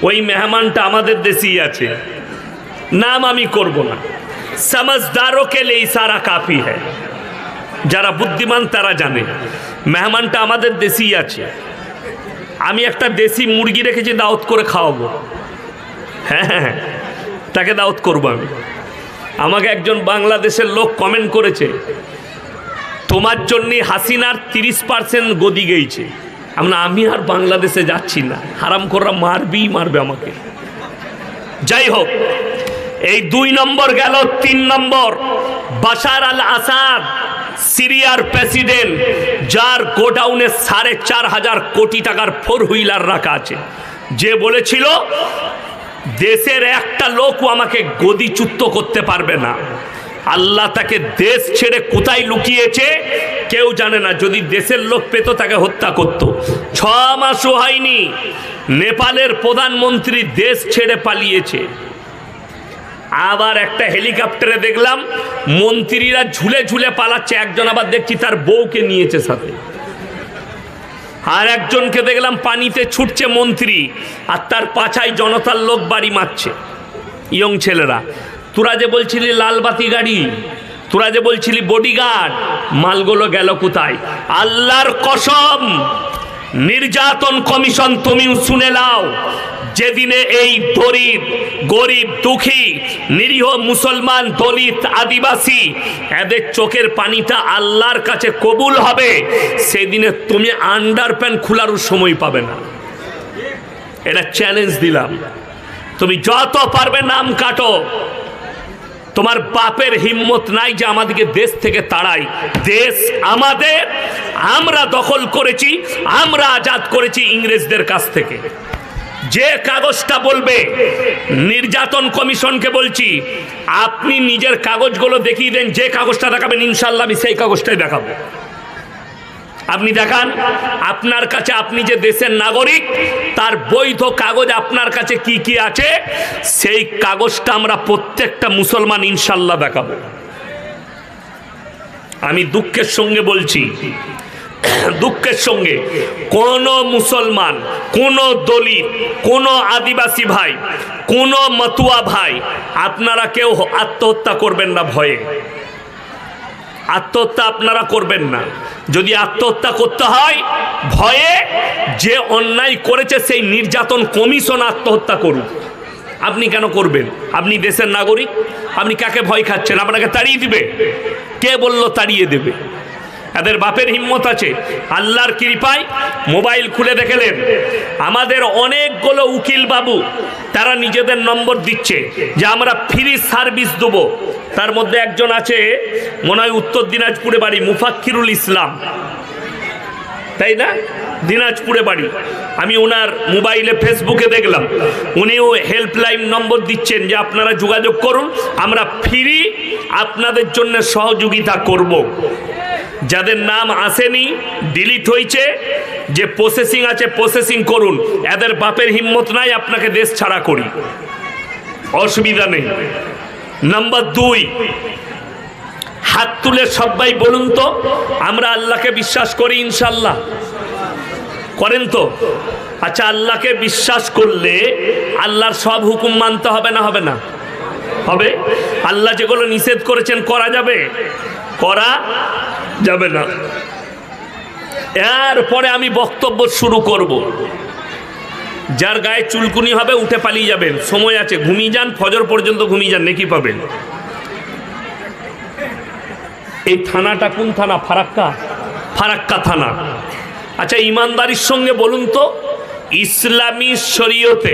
ওই মেহমানটা আমাদের দেশেই আছে। নাম আমি করব না। সমঝদারোं के लिए ইশারা কাফি है। যারা বুদ্ধিমান তারা জানে মেহমানটা আমাদের দেশেই আছে। আমি একটা দেশি মুরগি রেখেছি, দাওয়াত করে খাওয়াবো। হ্যাঁ, তাকে দাওয়াত করবো আমি। আমাকে একজন বাংলাদেশের লোক কমেন্ট করেছে, তোমার জন্যে হাসিনার 30% গদি গেছে। আমি আর বাংলাদেশে যাচ্ছি না, হারামখোররা মারবে আমাকে। যাই হোক, এই 2 নম্বর গেল। 3 নম্বর, বাশার আল আসাদ, সিরিয়ার প্রেসিডেন্ট, যার গোডাউনে 4,500 কোটি টাকার 4 হুইলার রাখা আছে। যে বলেছিল দেশের একটা লোকও আমাকে গদিচ্যুত করতে পারবে না। আল্লাহ তাকে দেশ ছেড়ে কোথায় লুকিয়েছে কেউ জানে না। যদি দেশের লোক পেত তাকে হত্যা করত। 6 মাসও হয়নি, নেপালের প্রধানমন্ত্রী দেশ ছেড়ে পালিয়েছে। আবার একটা হেলিকপ্টারে দেখলাম মন্ত্রীরা ঝুলে ঝুলে পালাচ্ছে, একজন আবার দেখছি তার বউকে নিয়েছে সাথে। আর একজনকে দেখলাম পানিতে ছুটছে মন্ত্রী, আর তার পাছায় জনতার লোক বাড়ি মারছে, ইয়ং ছেলেরা। তোরা যে বলছিলি লালবাতি গাড়ি, তোরা যে বলছিলি বডিগার্ড, মালগুলো গেল কোথায়? আল্লাহর কসম, নির্যাতন কমিশন তুমিও শুনে নাও। যেদিনে এই গরিব দুঃখী নিরীহ মুসলমান, দলিত, আদিবাসী এদের চোখের পানিটা আল্লাহর কাছে কবুল হবে, সেদিনে তুমি আন্ডারপ্যান্ট খোলারও সময় পাবে না। এটা চ্যালেঞ্জ দিলাম। তুমি যত পারবে নাম কাটো। তোমার বাপের হিম্মত নাই যে আমাদেরকে দেশ থেকে তাড়াই। দেশ আমাদের, আমরা দখল করেছি, আমরা আজাদ করেছি ইংরেজদের কাছ থেকে। যে কাগজটা বলবে, নির্যাতন কমিশনকে বলছি, আপনি নিজের কাগজগুলো দেখিয়ে দেন। যে কাগজটা দেখাবেন ইনশাল্লাহ আমি সেই কাগজটাই দেখাবো। আপনি দেখান আপনার কাছে, আপনি যে দেশের নাগরিক, তার বৈধ কাগজ আপনার কাছে কি কি আছে, সেই কাগজটা আমরা প্রত্যেকটা মুসলমান ইনশাল্লাহ দেখাবো। আমি দুঃখের সঙ্গে বলছি, দুঃখের সঙ্গে কোন মুসলমান, কোন দলিত, কোন আদিবাসী ভাই, কোন মতুয়া ভাই, আপনারা কেউ আত্মহত্যা করবেন না ভয়ে। আত্মহত্যা আপনারা করবেন না। যদি আত্মহত্যা করতে হয় ভয়ে, যে অন্যায় করেছে সেই নির্যাতন কমিশন আত্মহত্যা করুন। আপনি কেন করবেন? আপনি দেশের নাগরিক, আপনি কাকে ভয় খাচ্ছেন? আপনাকে তাড়িয়ে দিবে? কে বলল তাড়িয়ে দেবে? এদের বাপের হিম্মত আছে। আল্লাহর কৃপায় মোবাইল খুলে দেখলেন আমাদের অনেকগুলো উকিল বাবু, তারা নিজেদের নম্বর দিচ্ছে যে আমরা ফ্রি সার্ভিস দেবো। তার মধ্যে একজন আছে, মনে হয় উত্তর দিনাজপুরে বাড়ি, মুফাক্কিরুল ইসলাম, তাই না? দিনাজপুরে বাড়ি। আমি ওনার মোবাইলে ফেসবুকে দেখলাম উনিও হেল্পলাইন নম্বর দিচ্ছেন যে আপনারা যোগাযোগ করুন, আমরা ফ্রি আপনাদের জন্য সহযোগিতা করব। যাদের নাম আসেনি, ডিলিট হয়েছে, যে প্রসেসিং আছে প্রসেসিং করুন। এদের বাপের হিম্মত নাই আপনাকে দেশ ছাড়া করি, অসুবিধা নেই। নাম্বার 2, হাত তুলে সবাই বলুন তো, আমরা আল্লাহকে বিশ্বাস করি ইনশাল্লাহ? করেন তো? আচ্ছা, আল্লাহকে বিশ্বাস করলে আল্লাহর সব হুকুম মানতে হবে না হবে না? হবে। আল্লাহ যেগুলো নিষেধ করেছেন করা যাবে? করা যাবে না। এরপরে আমি বক্তব্য শুরু করব। যার গায়ে চুলকুনি হবে উঠে পালিয়ে যাবেন, সময় আছে, ঘুমিয়ে যান, ফজর পর্যন্ত ঘুমিয়ে যান, নেকি পাবেন। এই থানাটা কোন থানা? ফারাক্কা। ফারাক্কা থানা। আচ্ছা, ইমানদারির সঙ্গে বলুন তো, ইসলামী শরীয়তে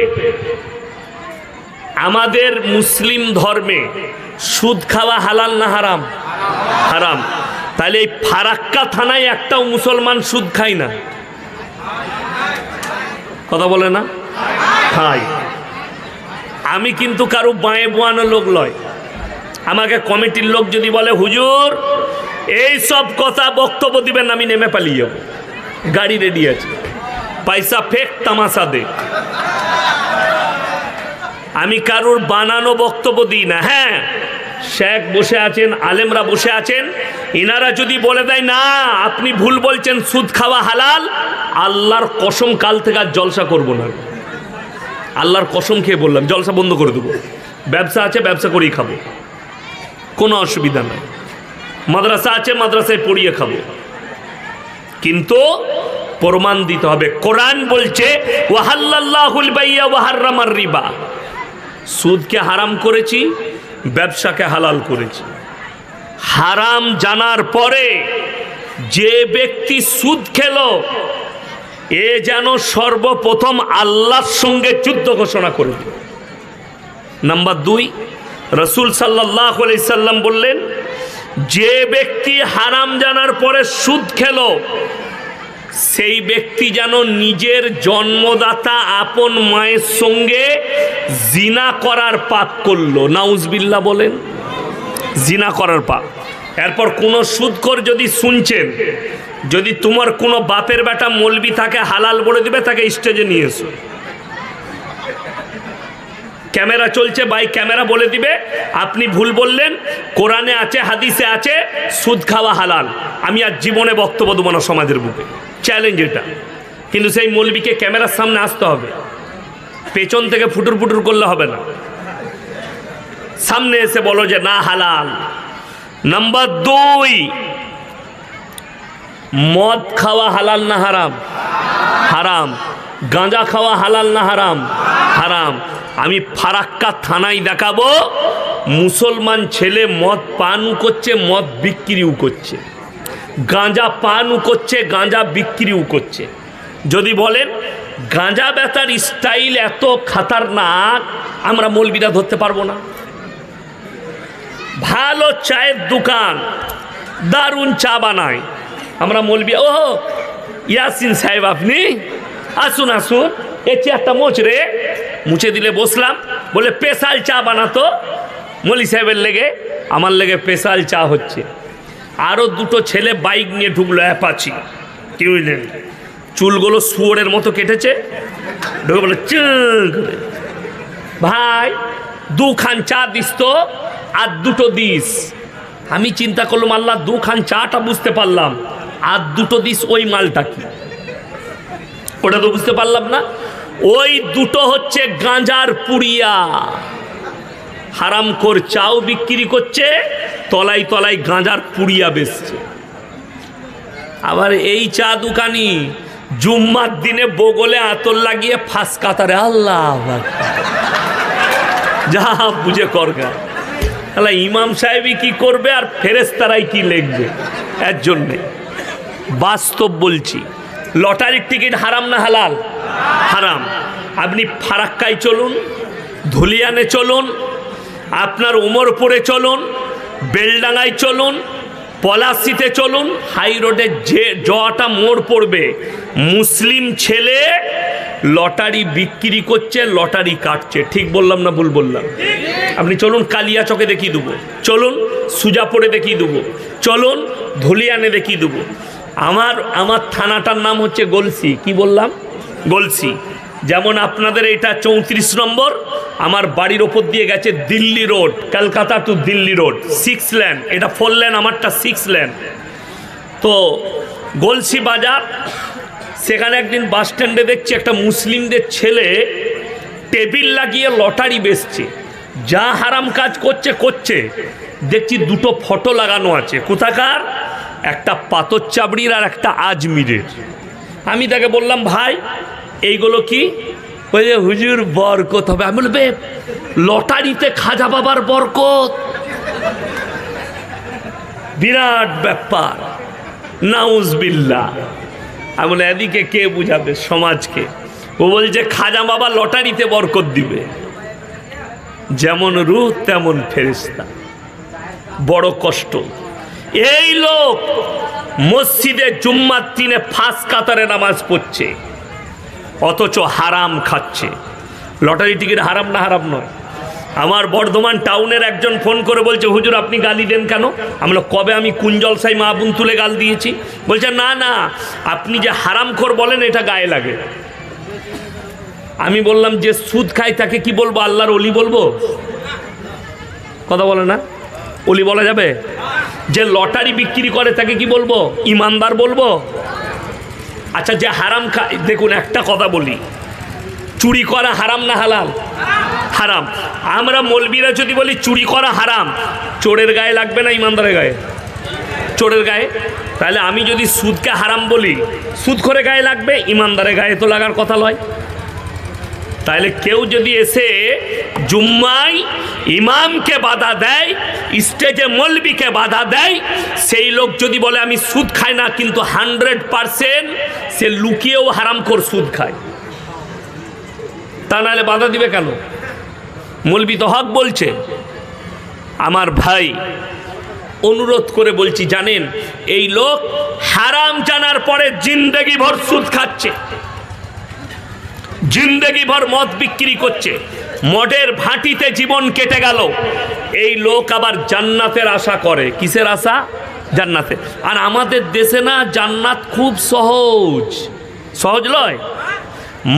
আমাদের মুসলিম ধর্মে সুদ খাওয়া হালাল না হারাম? হারাম। তাহলে এই ফারাক্কা থানায় একটাও মুসলমান সুদ খায় না? কথা বলে না? খায়। আমি কিন্তু কারো বাঁয়ে বোয়ানো লোক নয়। আমাকে কমিটির লোক যদি বলে হুজুর এই সব কথা বক্তব্য দিবেন, আমি নেমে পালিয়ে যাব, গাড়ি রেডি আছে, পয়সা ফেক তামাশা দে। আমি কারোর বানানো বক্তব্য দিই না। হ্যাঁ, শেখ বসে আছেন, আলেমরা বসে আছেন, ইনারা যদি বলে দেয় না আপনি ভুল বলছেন, সুদ খাওয়া হালাল, আল্লাহর কসম কাল থেকে আর জলসা করব না। আল্লাহর কসম খেয়ে বললাম, জলসা বন্ধ করে দেবো। ব্যবসা আছে, ব্যবসা করেই খাবো, কোনো অসুবিধা নাই। মাদ্রাসা আছে, মাদ্রাসায় পড়িয়ে খাবো, কিন্তু প্রমাণ দিতে হবে। কোরআন বলছে ওয়াহাল্লাল্লাহুল বাইয়া ওয়া হাররামার রিবা, সুদকে হারাম করেছি, ব্যবসাকে হালাল করেছি। হারাম জানার পরে যে ব্যক্তি সুদ খেলো, এ যেন সর্বপ্রথম আল্লাহর সঙ্গে যুদ্ধ ঘোষণা করবে। নাম্বার 2, রাসূল সাল্লাল্লাহু আলাইহি সাল্লাম বললেন, যে ব্যক্তি হারাম জানার পরে সুদ খেলো, সেই ব্যক্তি যেন নিজের জন্মদাতা আপন মায়ের সঙ্গে জিনা করার পাপ করলো। নাউজবিল্লাহ বলেন, জিনা করার পাপ। এরপর কোনো সুদখোর যদি শুনছেন, যদি তোমার কোনো বাপের বেটা মৌলবি থাকে হালাল বলে দিবে, তাকে স্টেজে নিয়ে এসো। ক্যামেরা চলছে, ভাই ক্যামেরা বলে দিবে আপনি ভুল বললেন, কোরআনে আছে, হাদিসে আছে, সুদ খাওয়া হালাল। আমি আর জীবনে বক্তব্য দেবো না সমাজের বুকে, চ্যালেঞ্জ এটা। কিন্তু সেই মৌলবীকে ক্যামেরার সামনে আসতে হবে, পেছন থেকে ফুটুর ফুটুর করলে হবে না, সামনে এসে বলো যে না হালাল। নাম্বার 2, মদ খাওয়া হালাল না হারাম? হারাম। গাঁজা খাওয়া হালাল না হারাম? হারাম। আমি ফারাক্কা থানায় দেখাবো, মুসলমান ছেলে মদ পানও করছে, মদ বিক্রিও করছে, গাঁজা পানও করছে, গাঁজা বিক্রিও করছে। যদি বলেন গাঁজা বেচার স্টাইল এত খাতারনাক, আমরা মৌলবীরা ধরতে পারবো না? ভালো চায়ের দোকান, দারুণ চা বানায়, আমরা মৌলবী, ও ইয়াসিন সাহেব আপনি আসুন আসুন, এ চেয়ারটা মোচ রে, মুছে দিলে বসলাম, বলে স্পেশাল চা বানাতো মৌলী সাহেবের লেগে, আমার লেগে স্পেশাল চা হচ্ছে। আরও 2টো ছেলে বাইক নিয়ে ঢুকলো, অ্যাপাচি, কি বুঝলেন, চুলগুলো শুয়োরের মতো কেটেছে, ঢুকে বলে করে, ভাই 2 খান চা দিস তো, আর 2টো দিস। আমি চিন্তা করলাম আল্লাহ, 2 খান চাটা বুঝতে পারলাম, আর 2টো দিস ওই মালটা কি, ওটা তো বুঝতে পারলাম না। ওই 2টো হচ্ছে গাঁজার পুড়িয়া, হারামখোর চাও বিক্রি করছে, তলায় তলায় গাঁজার পুড়িয়া বেচছে। আবার এই চা দোকানি জুম্মার দিনে বগলে আতর লাগিয়ে ফাঁস কাতারে, আল্লাহ যা বুঝে করগা। তাহলে ইমাম সাহেবই কি করবে আর ফেরেশতারাই কি লিখবে? এর জন্যে বাস্তব বলছি, লটারির টিকিট হারাম না হালাল? হারাম। আপনি ফারাক্কায় চলুন, ধুলিয়ানে চলুন, আপনার উমরপুরে চলুন, বেলডাঙ্গায় চলুন, পলাশিতে চলুন, হাই রোডে যে জটা মোড় পড়বে, মুসলিম ছেলে লটারি বিক্রি করছে, লটারি কাটছে। ঠিক বললাম না ভুল বললাম? আপনি চলুন কালিয়া চকে দেখিয়ে দেবো, চলুন সুজাপুরে দেখিয়ে দেবো, চলুন ধুলিয়ানে দেখিয়ে দেবো। আমার থানাটার নাম হচ্ছে গলসি। কি বললাম? গলসি। যেমন আপনাদের এটা 34 নম্বর, আমার বাড়ির ওপর দিয়ে গেছে Delhi road, Kolkata to Delhi road 6 lane, এটা 4 লেন, আমারটা 6 লেন। তো গলসি বাজার, সেখানে একদিন বাস স্ট্যান্ডে দেখছি একটা মুসলিমদের ছেলে টেবিল লাগিয়ে লটারি বেচছে। যা হারাম কাজ করছে দেখছি দুটো ফটো লাগানো আছে। কোথাকার? একটা পাথর চাবড়ির আর একটা আজমিরের। আমি তাকে বললাম, ভাই এইগুলো কি? ওই যে হুজুর বরকত হবে। আমি বলবে লটারিতে খাজা বাবার বরকত, বিরাট ব্যাপার, নাউজবিল্লাহ। আমি বলে এদিকে কে বুঝাবে সমাজকে? ও বলছে খাজা বাবা লটারিতে বরকত দিবে। যেমন রূহ তেমন ফেরেশতা। বড় কষ্ট। এই লোক মসজিদে জুম্মার দিনে ফাঁস কাতারে নামাজ পড়ছে, অথচ হারাম খাচ্ছে। লটারি টিকিট হারাম না? হারাম নয়। আমার বর্ধমান টাউনের একজন ফোন করে বলছে, হুজুর আপনি গালি দেন কেন? আমরা কবে আমি কোন জলসাই মা বোন তুলে গাল দিয়েছি? বলছে না না, আপনি যে হারামখোর বলেন এটা গায়ে লাগে। আমি বললাম, যে সুদ খায় তাকে কি বলবো? আল্লাহর ওলি বলবো? কথা বলে না? ওলি বলা যাবে? যে লটারি বিক্রি করে তাকে কি বলবো? ইমানদার বলবো? আচ্ছা, যে হারাম খায়, দেখুন একটা কথা বলি, চুরি করা হারাম না হালাল? হারাম। আমরা মৌলবীরা যদি বলি চুরি করা হারাম, চোরের গায়ে লাগবে না ইমানদারের গায়ে? চোরের গায়ে। তাহলে আমি যদি সুদকে হারাম বলি, সুদ করে গায়ে লাগবে, ইমানদারের গায়ে তো লাগার কথা নয়। তাহলে কেউ যদি এসে জুম্মায় ইমামকে বাধা দেয়, স্টেজে মৌলবীকে বাধা দেয়, সেই লোক যদি বলে আমি সুদ খাই না, কিন্তু 100% সে লুকিয়েও হারামখোর সুদ খায়। তা নাহলে বাধা দিবে কেন? মৌলবী তো হক বলছে। আমার ভাই, অনুরোধ করে বলছি, জানেন এই লোক হারাম জানার পরে জিন্দেগি ভর সুদ খাচ্ছে, জিন্দেগি ভর মদ বিক্রি করছে, মদের ভাটিতে জীবন কেটে গেল। এই লোক আবার জান্নাতের আশা করে। কিসের আশা? জান্নাতে। আর আমাদের দেশে না জান্নাত খুব সহজ। সহজ নয়।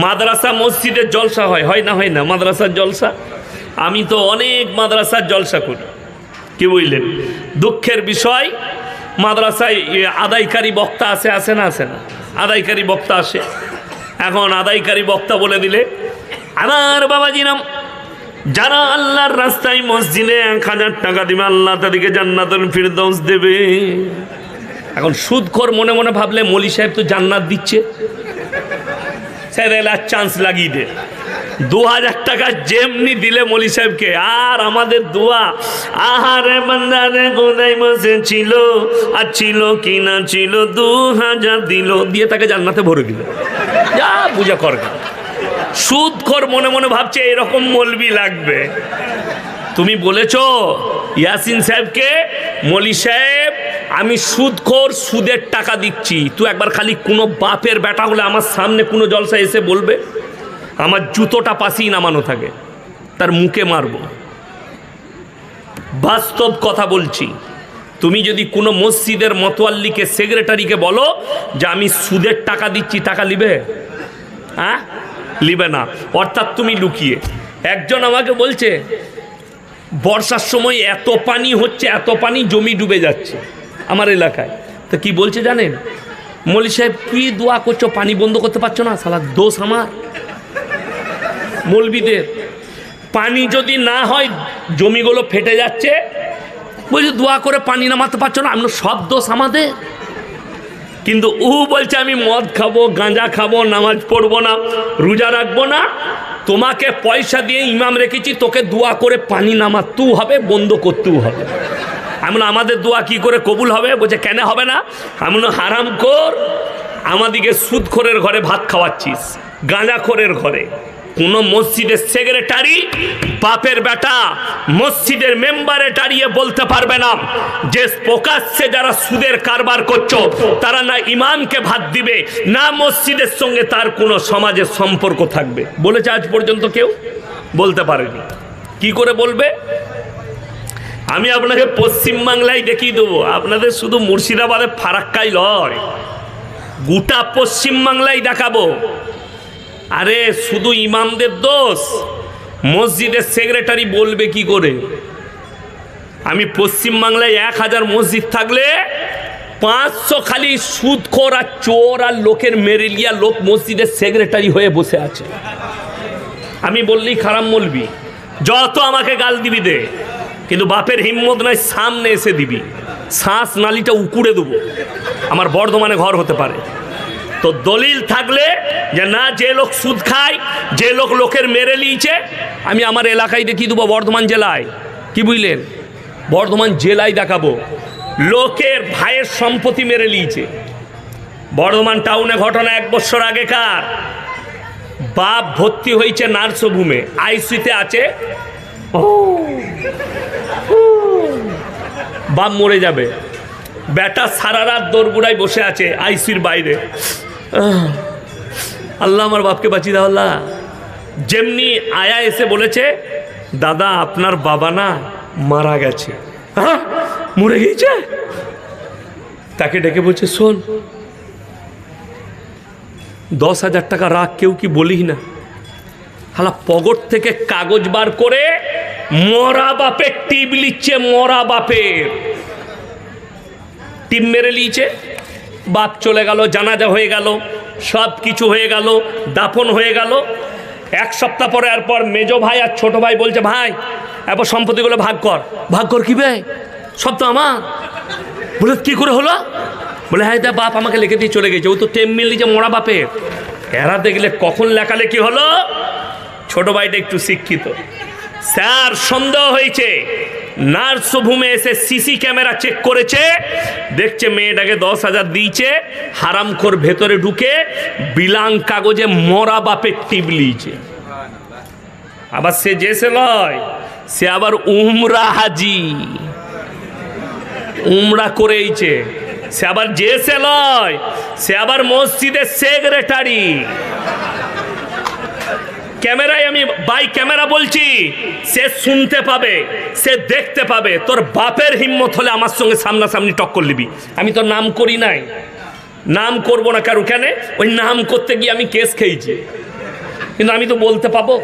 মাদ্রাসা মসজিদের জলসা হয় না? হয় না মাদ্রাসার জলসা? আমি তো অনেক মাদ্রাসার জলসা করি। কি বুঝলেন? দুঃখের বিষয়, মাদ্রাসায় আদায়কারী বক্তা আসে না? আদায়কারী বক্তা আসে। এখন আদায়কারী বক্তা বলে দিলে, আমার বাবাজিরাম, যারা আল্লাহর রাস্তায় মসজিদে 1000 টাকা দিবে আল্লাহ তাদেরকে জান্নাতুল ফিরদৌস দেবে। এখন সুদখোর মনে মনে ভাবলে মৌলী সাহেব তো জান্নাত দিচ্ছে, সেটা চান্স লাগিয়ে দে। 2000 টাকা যেমনি দিলে মৌলী সাহেবকে, আর আমাদের দোয়া, আহারে বান্দারে গোদাই বসে ছিল, আর ছিল কি না ছিল, 2000 দিল, দিয়ে তাকে জান্নাতে ভরে দিল। যা বুঝা কর। সুদখোর মনে মনে ভাবছে এরকম মৌলবি লাগবে। তুমি বলেছো ইয়াসিন সাহেবকে, মৌলী সাহেব আমি সুদখোর, সুদের টাকা দিচ্ছি, তুই একবার খালি কোনো বাপের বেটা হলে আমার সামনে কোনো জলসা এসে বলবে, আমার জুতোটা পাশেই নামানো থাকে, তার মুখে মারবো। বাস্তব কথা বলছি। তুমি যদি কোনো মসজিদের মতোয়াল্লিকে, সেক্রেটারিকে বলো যে আমি সুদের টাকা দিচ্ছি, টাকা লিবে? হ্যাঁ, লিবে না। অর্থাৎ তুমি লুকিয়ে। একজন আমাকে বলছে বর্ষার সময় এত পানি হচ্ছে, এত পানি, জমি ডুবে যাচ্ছে আমার এলাকায়। তো কি বলছে জানেন? মৌলী সাহেব কি দোয়া করছো, পানি বন্ধ করতে পারছো না? সালা দোষ আমার। মৌলবীদের পানি যদি না হয়, জমিগুলো ফেটে যাচ্ছে, বলছে দোয়া করে পানি নামাতে পারছো না, আমরা সব দোষ আমাদের। কিন্তু ও বলছে আমি মদ খাবো, গাঁজা খাবো, নামাজ পড়বো না, রোজা রাখবো না, তোমাকে পয়সা দিয়ে ইমাম রেখেছি, তোকে দোয়া করে পানি নামাতেও হবে, বন্ধ করতেও হবে। এমন আমাদের দোয়া কি করে কবুল হবে? বলছে কেন হবে না? এমন হারামখোর, আমাদিকে সুদখোরের ঘরে ভাত খাওয়াচ্ছিস, গাঁজাখোরের ঘরে। কোন মসজিদের সেক্রেটারি বাপের বেটা মসজিদের মেম্বারে দাঁড়িয়ে বলতে পারবে না যে প্রকাশ্যে যারা সুদের কারবার করছো তারা না ইমামকে ভাত দিবে, না মসজিদের সঙ্গে তার কোনো সমাজের সম্পর্ক থাকবে। বলেছে আজ পর্যন্ত কেউ? বলতে পারেনি। কি করে বলবে? আমি আপনাকে পশ্চিমবাংলায় দেখিয়ে দেবো। আপনাদের শুধু মুর্শিদাবাদে ফারাক্কাই নয়, গোটা পশ্চিমবাংলায় দেখাবো। আরে শুধু ইমামদের দোষ, মসজিদের সেক্রেটারি বলবে কি করে? আমি পশ্চিমবাংলায় 1000 মসজিদ থাকলে 500 খালি সুদখোর আর চোর আর লোকের মেরেলিয়া লোক মসজিদের সেক্রেটারি হয়ে বসে আছে। আমি বললেই খারাপ বলবি, যত আমাকে গাল দিবি দে, কিন্তু বাপের হিম্মত নয় সামনে এসে দিবি, শ্বাস নালিটা উকুড়ে দেবো। আমার বর্ধমানে ঘর হতে পারে, তো দলিল থাকলে যে না, যে লোক সুদ খায়, যে লোক লোকের মেরে লিয়েছে, আমি আমার এলাকায় দেখিয়ে দেবো। বর্ধমান জেলায়, কি বুঝলেন, বর্ধমান জেলায় দেখাবো লোকের ভাইয়ের সম্পত্তি মেরে লিয়েছে। বর্ধমান টাউনে ঘটনা 1 বছর আগেকার। বাপ ভর্তি হয়েছে নার্সিংহোমে, আইসিইউতে আছে, বাপ মরে যাবে, বেটা সারা রাত দোরগোড়ায় বসে আছে আইসিইউর বাইরে। আল্লাহ আমার বাপকে বাঁচিয়ে দাও আল্লাহ। যেমনি আয়া এসে বলেছে, দাদা আপনার বাবা না মারা গেছে। হ্যাঁ, মরে গিয়েছে? তাকে ডেকে বলছে, শোন 10,000 টাকা রাখ, কেউ কি বলিস না। হালা পকেট থেকে কাগজ বার করে মরা বাপের টিপ লিখছে, মরা বাপের টিপ মেরে লিয়েছে। বাপ চলে গেল, জানাজা হয়ে গেল, সব কিছু হয়ে গেল, দাফন হয়ে গেল। 1 সপ্তাহ পরে আর পর মেজো ভাই আর ছোট ভাই বলছে, ভাই এবার সম্পত্তিগুলো ভাগ কর। ভাগ কর কি বে, সব তো আমার। বলে কি করে হলো? বলে হ্যাঁ, তা বাপ আমাকে লিখে দিয়ে চলে গেছে, ও তো টেম মিল দিয়েছে মরা বাপের। এরা দেখলে কখন লেখালেখি হলো। ছোট ভাইটা একটু শিক্ষিত, স্যার সন্দেহ হয়েছে, নার্সিংহোমে এসে সিসি ক্যামেরা চেক করেছে, দেখছে মেয়েটাকে 10,000 দিয়েছে, হারামখোর ভেতরে ঢুকে বিলাং কাগজে মরা বাপের টিপ লিয়েছে। আবার সে যেসে লয়, সে আবার উমরা হাজি, উমরা করেইছে। সে আবার যেসে লয়, সে আবার মসজিদের সেক্রেটারি। ক্যামেরায় আমি বাই ক্যামেরা বলছি, সে শুনতে পাবে, সে দেখতে পাবে। তোর বাপের হিম্মত হলে আমার সঙ্গে সামনাসামনি টক্কর নিবি। আমি তো নাম করি নাই, নাম করব না কারো, কেন? ওই নাম করতে গিয়ে আমি কেস খেয়েছি, কিন্তু আমি তো বলতে পাবো।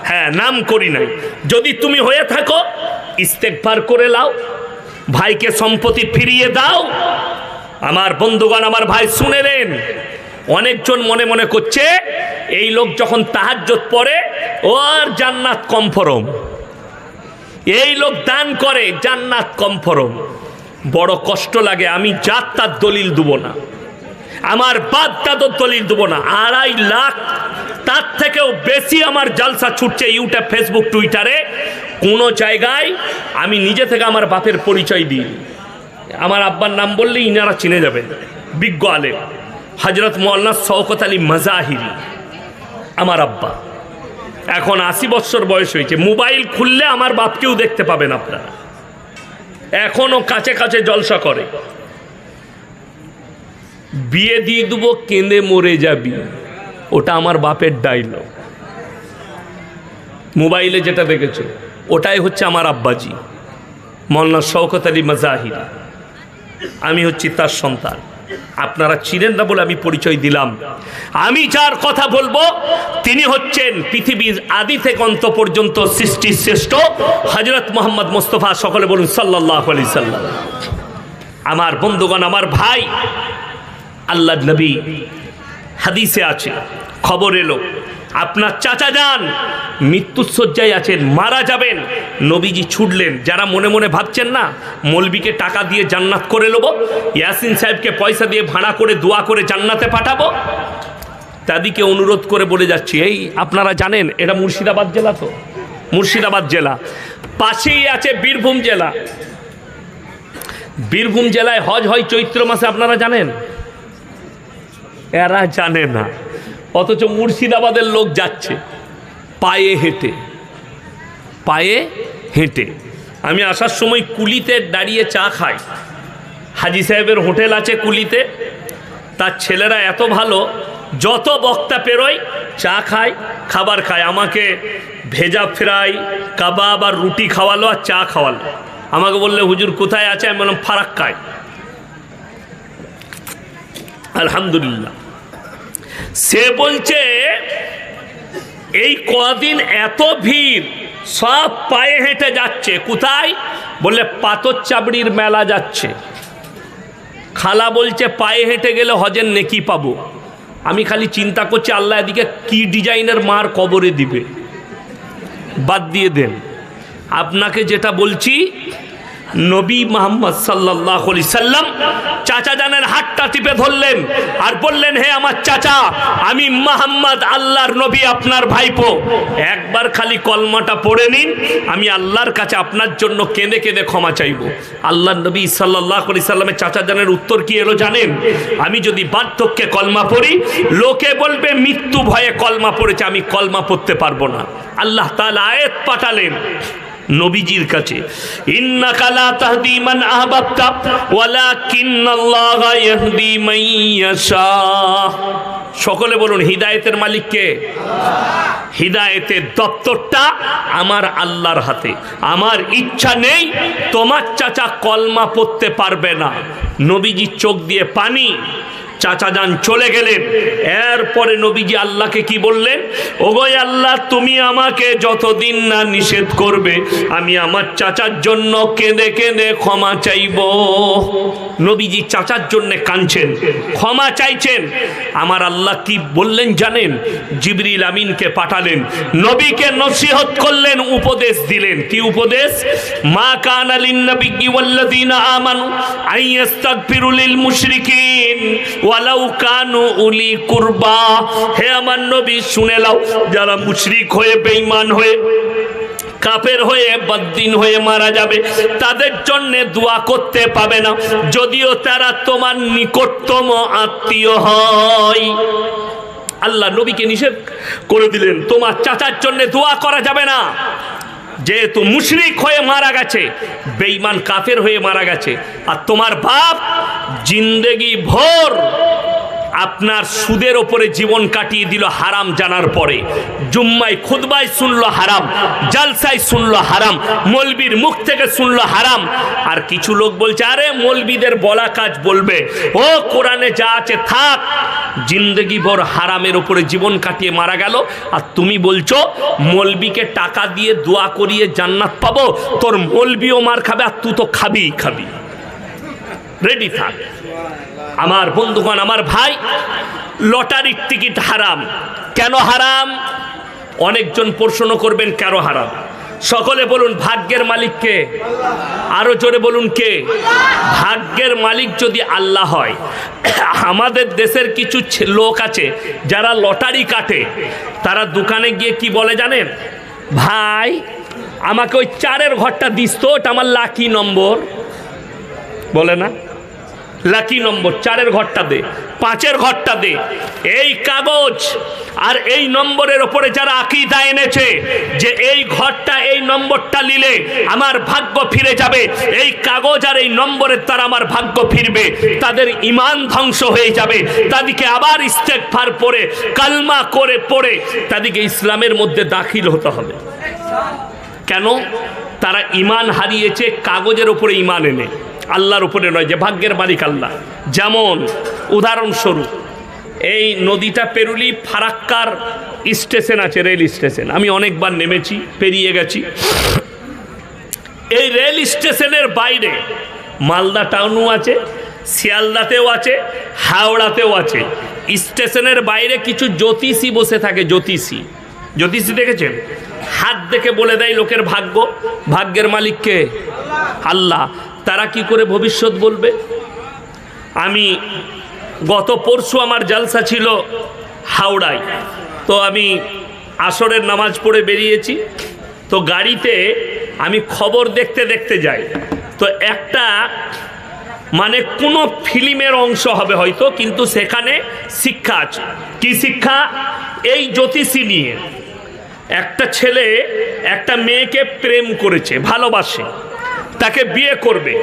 হ্যাঁ, নাম করি নাই। যদি তুমি হয়ে থাকো, ইস্তেগফার করে লাও, ভাইকে সম্পত্তি ফিরিয়ে দাও। আমার বন্ধুগণ, আমার ভাই শুনে নেন, অনেকজন মনে মনে করছে এই লোক যখন তাহাজ্জুদ পড়ে ওর জান্নাত কনফার্ম, এই লোক দান করে জান্নাত কনফার্ম। বড় কষ্ট লাগে। আমি জাত তার দলিল দেবো না, আমার বাপ দাদুর দলিল দেবো না। 2.5 লাখ, তার থেকেও বেশি আমার জালসা ছুটছে ইউটিউব, ফেসবুক, টুইটারে। কোনো জায়গায় আমি নিজে থেকে আমার বাপের পরিচয় দিই। আমার আব্বার নাম বললে ইনারা চিনে যাবেন, বিজ্ঞ আলেম হযরত মাওলানা শওকত আলী মাজাহিরি আমার আব্বা। এখন 80 বছর বয়স হয়েছে। মোবাইল খুললে আমার বাপকেও দেখতে পাবেন আপনারা, এখনো কাছে কাছে জলসা করে। বিয়ে দিয়ে দেবো, কেঁদে মরে যাবি, ওটা আমার বাপের ডায়লগ। মোবাইলে যেটা দেখেছো ওটাই হচ্ছে আমার আব্বাজি মাওলানা শওকত আলী মাজাহিরি। আমি হচ্ছি তার সন্তান। আপনারা চিনেন না বলে আমি পরিচয় দিলাম। আমি যার কথা বলবো তিনি হচ্ছেন পৃথিবীর আদি থেকে অন্ত পর্যন্ত সৃষ্টির শ্রেষ্ঠ হযরত মুহাম্মদ মুস্তাফা। সকলে বলুন সাল্লাল্লাহু আলাইহি সাল্লাম। আমার বন্ধুগণ, আমার ভাই, আল্লাহর নবী হাদিসে আছে, খবর এলো আপনার চাচা যান মৃত্যুশয্যায় আছেন, মারা যাবেন। নবীজি ছুটলেন। যারা মনে মনে ভাবছেন না মৌলবীকে টাকা দিয়ে জান্নাত করে নেবো, ইয়াসিন সাহেবকে পয়সা দিয়ে ভাড়া করে দোয়া করে জান্নাতে পাঠাবো, তাদেরকে অনুরোধ করে বলে যাচ্ছি, এই আপনারা জানেন এটা মুর্শিদাবাদ জেলা, তো মুর্শিদাবাদ জেলা পাশেই আছে বীরভূম জেলা। বীরভূম জেলায় হজ হয় চৈত্র মাসে, আপনারা জানেন? এরা জানে না, অথচ মুর্শিদাবাদের লোক যাচ্ছে পায়ে হেঁটে, পায়ে হেঁটে। আমি আসার সময় কুলিতে দাঁড়িয়ে চা খাই। হাজি সাহেবের হোটেল আছে কুলিতে, তার ছেলেরা এত ভালো, যত বক্তা পেরোয় চা খায়, খাবার খায়। আমাকে ভেজা ফ্রাই, কাবাব আর রুটি খাওয়ালো আর চা খাওয়ালো। আমাকে বললে হুজুর কোথায় আছে? আমি বললাম ফারাক্কায়। আলহামদুলিল্লাহ। সে বলছে এই কদিন এত ভিড়, সব পায়ে হেঁটে যাচ্ছে। কোথায়? বলে পাথর চাবড়ির মেলা যাচ্ছে। খালা বলছে পায়ে হেঁটে গেলে হজের নেকি পাবো। আমি খালি চিন্তা করছি আল্লাহ এদিকে কি ডিজাইনের মার কবরে দিবে। বাদ দিয়ে দেন। আপনাকে যেটা বলছি, নবী মুহাম্মদ সাল্লাল্লাহু আলাইহি সাল্লাম চাচা জানের হাতটা টিপে ধরলেন আর বললেন, হে আমার চাচা, আমি মুহাম্মদ আল্লাহর নবী, আপনার ভাইপো, একবার খালি কলমাটা পড়ে নিন, আমি আল্লাহর কাছে আপনার জন্য কেঁদে কেঁদে ক্ষমা চাইব। আল্লাহর নবী সাল্লাল্লাহু আলাইহি সাল্লামের চাচা জানের উত্তর কি এলো জানেন? আমি যদি বার্ধক্যে কলমা পড়ি, লোকে বলবে মৃত্যু ভয়ে কলমা পড়েছে, আমি কলমা পড়তে পারবো না। আল্লাহ তাআলা আয়াত পাঠালেন নবীজির কাছে, ইন্নাকা লা তাহদি মান আহবাবতা ওয়ালাকিন্নাল্লাহা ইয়াহদি মান ইয়াশা। সকলে বলুন, হিদায়েতের মালিক কে? হিদায়েতের দপ্তরটা আমার আল্লাহর হাতে। আমার ইচ্ছা নেই তোমার চাচা কলমা পড়তে পারবে না। নবীজির চোখ দিয়ে পানি। চাচা যান চলে গেলেন। এরপরে নবীজি আল্লাহকে কি বললেন? ওগো আল্লাহ, তুমি আমাকে যতদিন না নিষেধ করবে, আমি আমার চাচার জন্য কেঁদে কেঁদে ক্ষমা চাইব। নবীজি চাচার জন্য কাঁদছেন, ক্ষমা চাইছেন। আমার আল্লাহ কি বললেন জানেন? জিবরিল আমিনকে পাঠালেন, নবীকে নসিহত করলেন, উপদেশ দিলেন। কি উপদেশ? মা কানা লিন নবিয়্যি ওয়াল্লাযীনা আমানু আইয়াস্তাগফিরু লিল মুশরিকিন ওয়ালাউ কানু উলি কুরবা। হে আমার নবী, শুনে নাও, যারা মুশরিক হয়ে, বেঈমান হয়ে, কাফের হয়ে, বদ্দিন হয়ে মারা যাবে, তাদের জন্য দোয়া করতে পাবে না, যদিও তারা তোমার নিকটতম আত্মীয় হয়। আল্লাহ নবীকে নিষেধ করে দিলেন, তোমার চাচার জন্য দোয়া করা যাবে না, যেহেতু মুশরিক হয়ে মারা গেছে, বেঈমান কাফের হয়ে মারা গেছে। আর তোমার বাপ জিন্দেগি ভোর আপনার সুদের ওপরে জীবন কাটিয়ে দিল হারাম জানার পরে। জুম্মায় খুতবায় শুনলো হারাম, জালসায় শুনলো হারাম, মৌলবীর মুখ থেকে শুনলো হারাম। আর কিছু লোক বলছে, আরে মৌলবীদের বলা কাজ বলবে, ও কোরআনে যা আছে থাক। জিন্দগি ভর হারামের ওপরে জীবন কাটিয়ে মারা গেল, আর তুমি বলছো মৌলবীকে টাকা দিয়ে দোয়া করিয়ে জান্নাত পাবো। তোর মৌলবীও মার খাবে, আর তুই তো খাবি। রেডি থাক। আমার বন্ধুগণ, আমার ভাই, লটারির টিকিট হারাম। কেন হারাম? অনেকজন প্রশ্ন করবেন কেন হারাম। সকলে বলুন, ভাগ্যের মালিক কে? আরো জোরে বলুন, কে? ভাগ্যের মালিক যদি আল্লাহ হয়, আমাদের দেশের কিছু লোক আছে যারা লটারি কাটে, তারা দোকানে গিয়ে কি বলে জানেন? ভাই, আমাকে ওই 4-এর ঘরটা দিস তো, ওটা আমার লাকি নম্বর। বলে না? লাকি নম্বর, 4-এর ঘরটা দে, 5-এর ঘরটা দে। এই কাগজ আর এই নম্বরের ওপরে যারা আকীদা এনেছে যে এই ঘরটা, এই নম্বরটা নিলে আমার ভাগ্য ফিরে যাবে, এই কাগজ আর এই নম্বরের দ্বারা আমার ভাগ্য ফিরবে, তাদের ঈমান ধ্বংস হয়ে যাবে। তাদেরকে আবার ইস্তেগফার পড়ে, কালমা করে পড়ে তাদেরকে ইসলামের মধ্যে দাখিল হতে হবে। কেন? তারা ঈমান হারিয়েছে কাগজের ওপরে ঈমান এনে, আল্লাহর উপরে নয়, যে ভাগ্যের মালিক আল্লাহ। যেমন উদাহরণস্বরূপ, এই নদীটা পেরুলি ফারাক্কার স্টেশন আছে, রেল স্টেশন। আমি অনেকবার নেমেছি, পেরিয়ে গেছি। এই রেল স্টেশনের বাইরে মালদা টাউনও আছে, শিয়ালদাতেও আছে, হাওড়াতেও আছে। স্টেশনের বাইরে কিছু জ্যোতিষী বসে থাকে। জ্যোতিষী দেখেছেন? হাত দেখে বলে দেয় লোকের ভাগ্য। ভাগ্যের মালিক কে? আল্লাহ। তারা কি করে ভবিষ্যৎ বলবে? আমি গত পরশু আমার জালসা ছিল হাওড়ায়, তো আমি আসরের নামাজ পড়ে বেরিয়েছি। তো গাড়িতে আমি খবর দেখতে দেখতে যাই, তো একটা মানে কোনো ফিল্মের অংশ হবে হয়তো, কিন্তু সেখানে শিক্ষা আছে। কি শিক্ষা? এই জ্যোতিষী নিয়ে একটা ছেলে একটা মেয়েকে প্রেম করেছে, ভালোবাসে, তাকে বিয়ে করবে।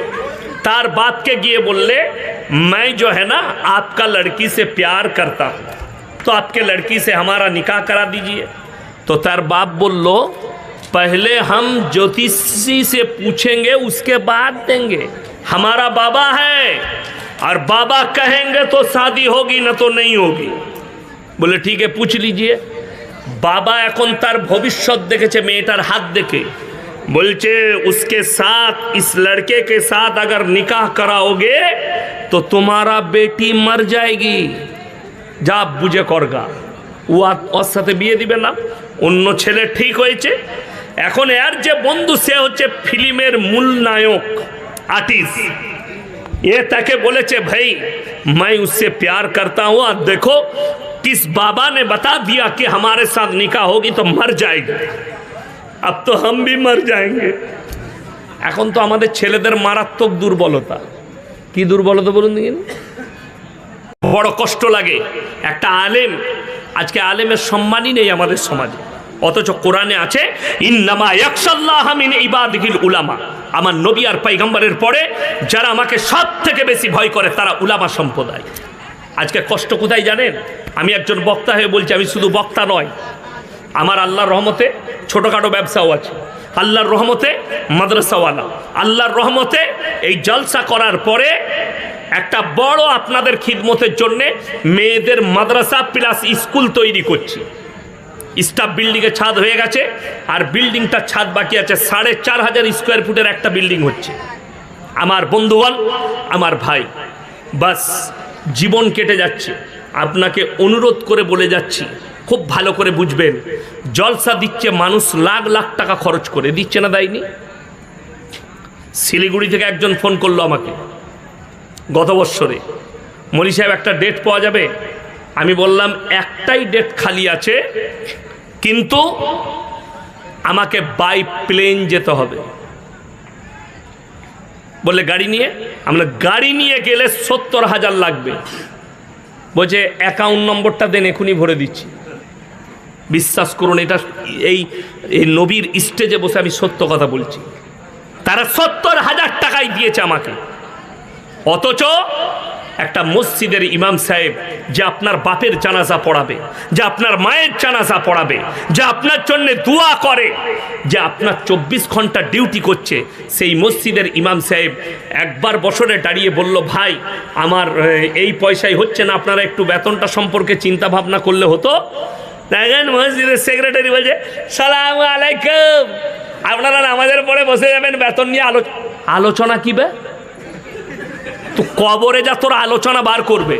तार बाप के गिए बोले मैं जो है ना आपका लड़की से प्यार करता हूँ, तो आपके लड़की से हमारा निकाह करा दीजिए। तो तार बाप बोलो पहले हम ज्योतिषी से पूछेंगे उसके बाद देंगे, हमारा बाबा है और बाबा कहेंगे तो शादी होगी न तो नहीं होगी। बोले ठीक है पूछ लीजिए। बाबा এখন তার ভবিষ্যৎ দেখেছে মেয়েটার হাত দেখে, বলছে उसके साथ इस लड़के के साथ अगर निकाह कराओगे तो तुम्हारा बेटी मर जाएगी, যা বুঝে করগা। ও ওর সাথে বিয়ে দিবে না, অন্য ছেলে ঠিক হয়েছে। এখন এর যে বন্ধু সে হচ্ছে ফিল্মের মূল নায়ক आर्टिस्ट, ये ताके बोले चे भाई मैं उससे प्यार करता हूँ और देखो किस बाबा ने बता दिया कि हमारे साथ निकाह होगी तो मर जाएगी, अब तो हम भी मर जाएंगे। এখন তো আমাদের ছেলেদের মারাত্মক দুর্বলতা। কি দুর্বলতা বলুন দিন? বড় কষ্ট লাগে একটা আলেম, আজকে আলেমের সম্মানই নেই আমাদের সমাজে, অথচ কোরআনে আছে ইন্নামা ইয়াখশাল্লাহা মিন ইবাদিহিল উলামা, আমার নবী আর পয়গম্বরের পরে যারা আমাকে সব থেকে বেশি ভয় করে তারা উলামা সম্প্রদায়। আজকে কষ্ট কোথায় জানেন? আমি একজন বক্তা হয়ে বলছি, আমি শুধু বক্তা নয়, আমার আল্লাহর রহমতে ছোটোখাটো ব্যবসাও আছে, আল্লাহর রহমতে মাদ্রাসাওয়ালা, আল্লাহর রহমতে এই জলসা করার পরে একটা বড় আপনাদের খিদমতের জন্যে মেয়েদের মাদ্রাসা প্লাস স্কুল তৈরি করছি। স্টাফ বিল্ডিংয়ের ছাদ হয়ে গেছে আর বিল্ডিংটার ছাদ বাকি আছে, 4500 স্কোয়ার ফুটের একটা বিল্ডিং হচ্ছে। আমার বন্ধুগণ, আমার ভাই, বাস জীবন কেটে যাচ্ছে। আপনাকে অনুরোধ করে বলে যাচ্ছি, খুব ভালো করে বুঝবেন, জলসা দিচ্ছে মানুষ লাখ লাখ টাকা খরচ করে, দিচ্ছে না দেয়নি? শিলিগুড়ি থেকে একজন ফোন করলো আমাকে গত বৎসরে, মলি সাহেব একটা ডেট পাওয়া যাবে? আমি বললাম একটাই ডেট খালি আছে, কিন্তু আমাকে বাই প্লেন যেতে হবে। বলে গাড়ি নিয়ে? আমরা গাড়ি নিয়ে গেলে 70,000 লাগবে। বলছে অ্যাকাউন্ট নম্বরটা দেন, এখনই ভরে দিচ্ছি। বিশ্বাস করুন, এটা এই নবীর স্টেজে বসে আমি সত্য কথা বলছি। তারা 70,000 টাকাই দিয়েছে আমাকে, অথচ একটা মসজিদের ইমাম সাহেব যে আপনার বাপের জানাজা পড়াবে, যে আপনার মায়ের জানাজা পড়াবে, যে আপনার জন্য দোয়া করে, যে আপনার 24 ঘন্টা ডিউটি করছে, সেই মসজিদের ইমাম সাহেব একবার বছরে দাঁড়িয়ে বলল, ভাই আমার এই পয়সায় হচ্ছে না, আপনারা একটু বেতনটা সম্পর্কে চিন্তা ভাবনা করলে হতো। দেখেন মসজিদের সেক্রেটারি বলছে সালাম আলাইকুম, আপনারা নামাজের পরে বসে যাবেন, বেতন নিয়ে আলোচনা কি বে? তো কবরে যা তোরা আলোচনা বার করবে।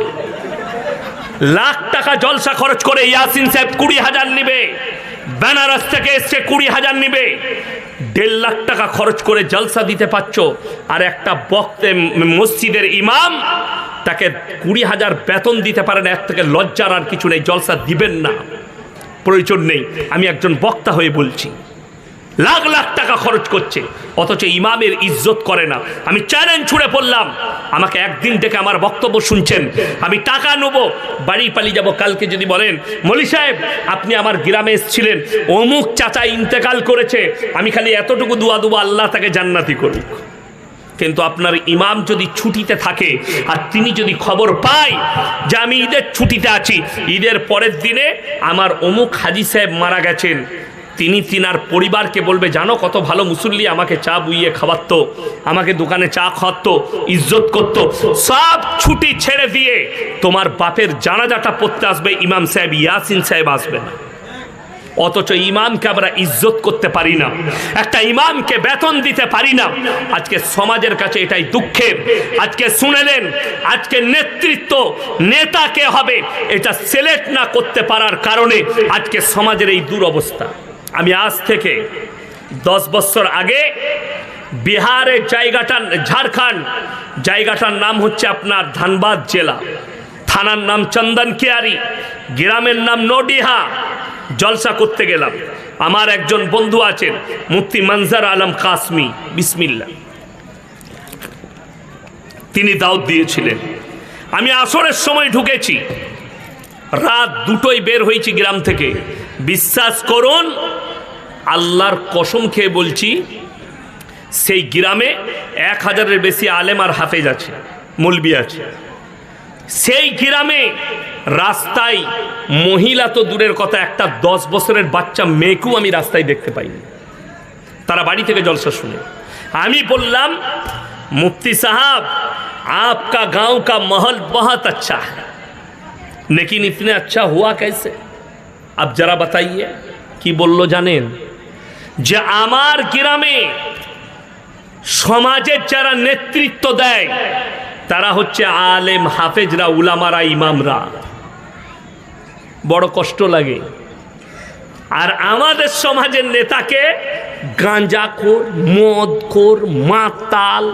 লাখ টাকা জলসা খরচ করে ইয়াসিন সাহেব 20,000 নিবে, বেনারস থেকে এসছে 20,000 নিবে, 1.5 লাখ টাকা খরচ করে জলসা দিতে পারছ, আর একটা বক্তে মসজিদের ইমাম তাকে 20,000 বেতন দিতে পারেন। এর থেকে লজ্জার আর কিছু নেই। জলসা দিবেন না, প্রয়োজন নেই। আমি একজন বক্তা হয়ে বলছি, লাখ লাখ টাকা খরচ করছে, অথচ ইমামের ইজ্জত করে না। আমি চ্যালেঞ্জ ছুড়ে পড়লাম, আমাকে একদিন থেকে আমার বক্তব্য শুনছেন, আমি টাকা নেবো, বাড়ি পালিয়ে যাব। কালকে যদি বলেন মলি সাহেব আপনি আমার গ্রামে এসেছিলেন, অমুক চাচা ইন্তেকাল করেছে, আমি খালি এতটুকু দোয়া দেবো, আল্লাহ তাকে জান্নাতি করুক। কিন্তু আপনার ইমাম যদি ছুটিতে থাকে আর তিনি যদি খবর পায় যে আমি ঈদের ছুটিতে আছি, ঈদের পরের দিনে আমার অমুক হাজি সাহেব মারা গেছেন, তিনি তিনার পরিবারকে বলবে, জানো কত ভালো মুসল্লি, আমাকে চা বুইয়ে খাওয়াতো, আমাকে দোকানে চা খাওয়াতো, ইজ্জত করতো, সব ছুটি ছেড়ে দিয়ে তোমার বাপের জানাজাটা পড়তে আসবে ইমাম সাহেব, ইয়াসিন সাহেব আসবে না। অথচ ইমামকে আমরা ইজ্জত করতে পারি না, একটা ইমামকে বেতন দিতে পারি না। আজকে সমাজের কাছে এটাই দুঃখের। আজকে শুনেলেন, আজকে নেতৃত্ব নেতা কে হবে এটা সিলেক্ট না করতে পারার কারণে আজকে সমাজের এই দুরবস্থা। আমি আজ থেকে 10 বছর আগে বিহারের জায়গাটা, ঝাড়খণ্ড জায়গাটার নাম হচ্ছে আপনার ধানবাদ জেলা, থানার নাম চন্দন কিয়ারি, গ্রামের নাম নডিহা। জলসা করতে গেলাম, আমার একজন বন্ধু আছেন মুফতি মনজর আলম কাসমি, বিসমিল্লাহ, তিনি দাওয়াত দিয়েছিলেন। আমি আসরের সময় ঢুকেছি, রাত 2টোয় বের হয়েছি গ্রাম থেকে। বিশ্বাস করুন, আল্লাহর কসম খেয়ে বলছি, সেই গ্রামে 1000-এর বেশি আলেম আর হাফেজ আছে, মৌলবি আছে। সেই গ্রামে রাস্তায় মহিলা তো দূরের কথা, একটা 10 বছরের বাচ্চা মেয়েকেও আমি রাস্তায় দেখতে পাইনি। তারা বাড়ি থেকে জলসা শুনে। আমি বললাম, মুফতি সাহাব आपका गांव का माहौल बहुत अच्छा है, लेकिन इतने अच्छा हुआ कैसे? अब जरा बताइए। কি বললো জানেন? যে আমার গ্রামে সমাজের যারা নেতৃত্ব দেয় তারা হচ্ছে আলেম, হাফেজরা, উলামারা, ইমামরা। বড় কষ্ট লাগে। আর আমাদের সমাজের নেতাকে গাঁজাখোর, মদখোর, মাতাল,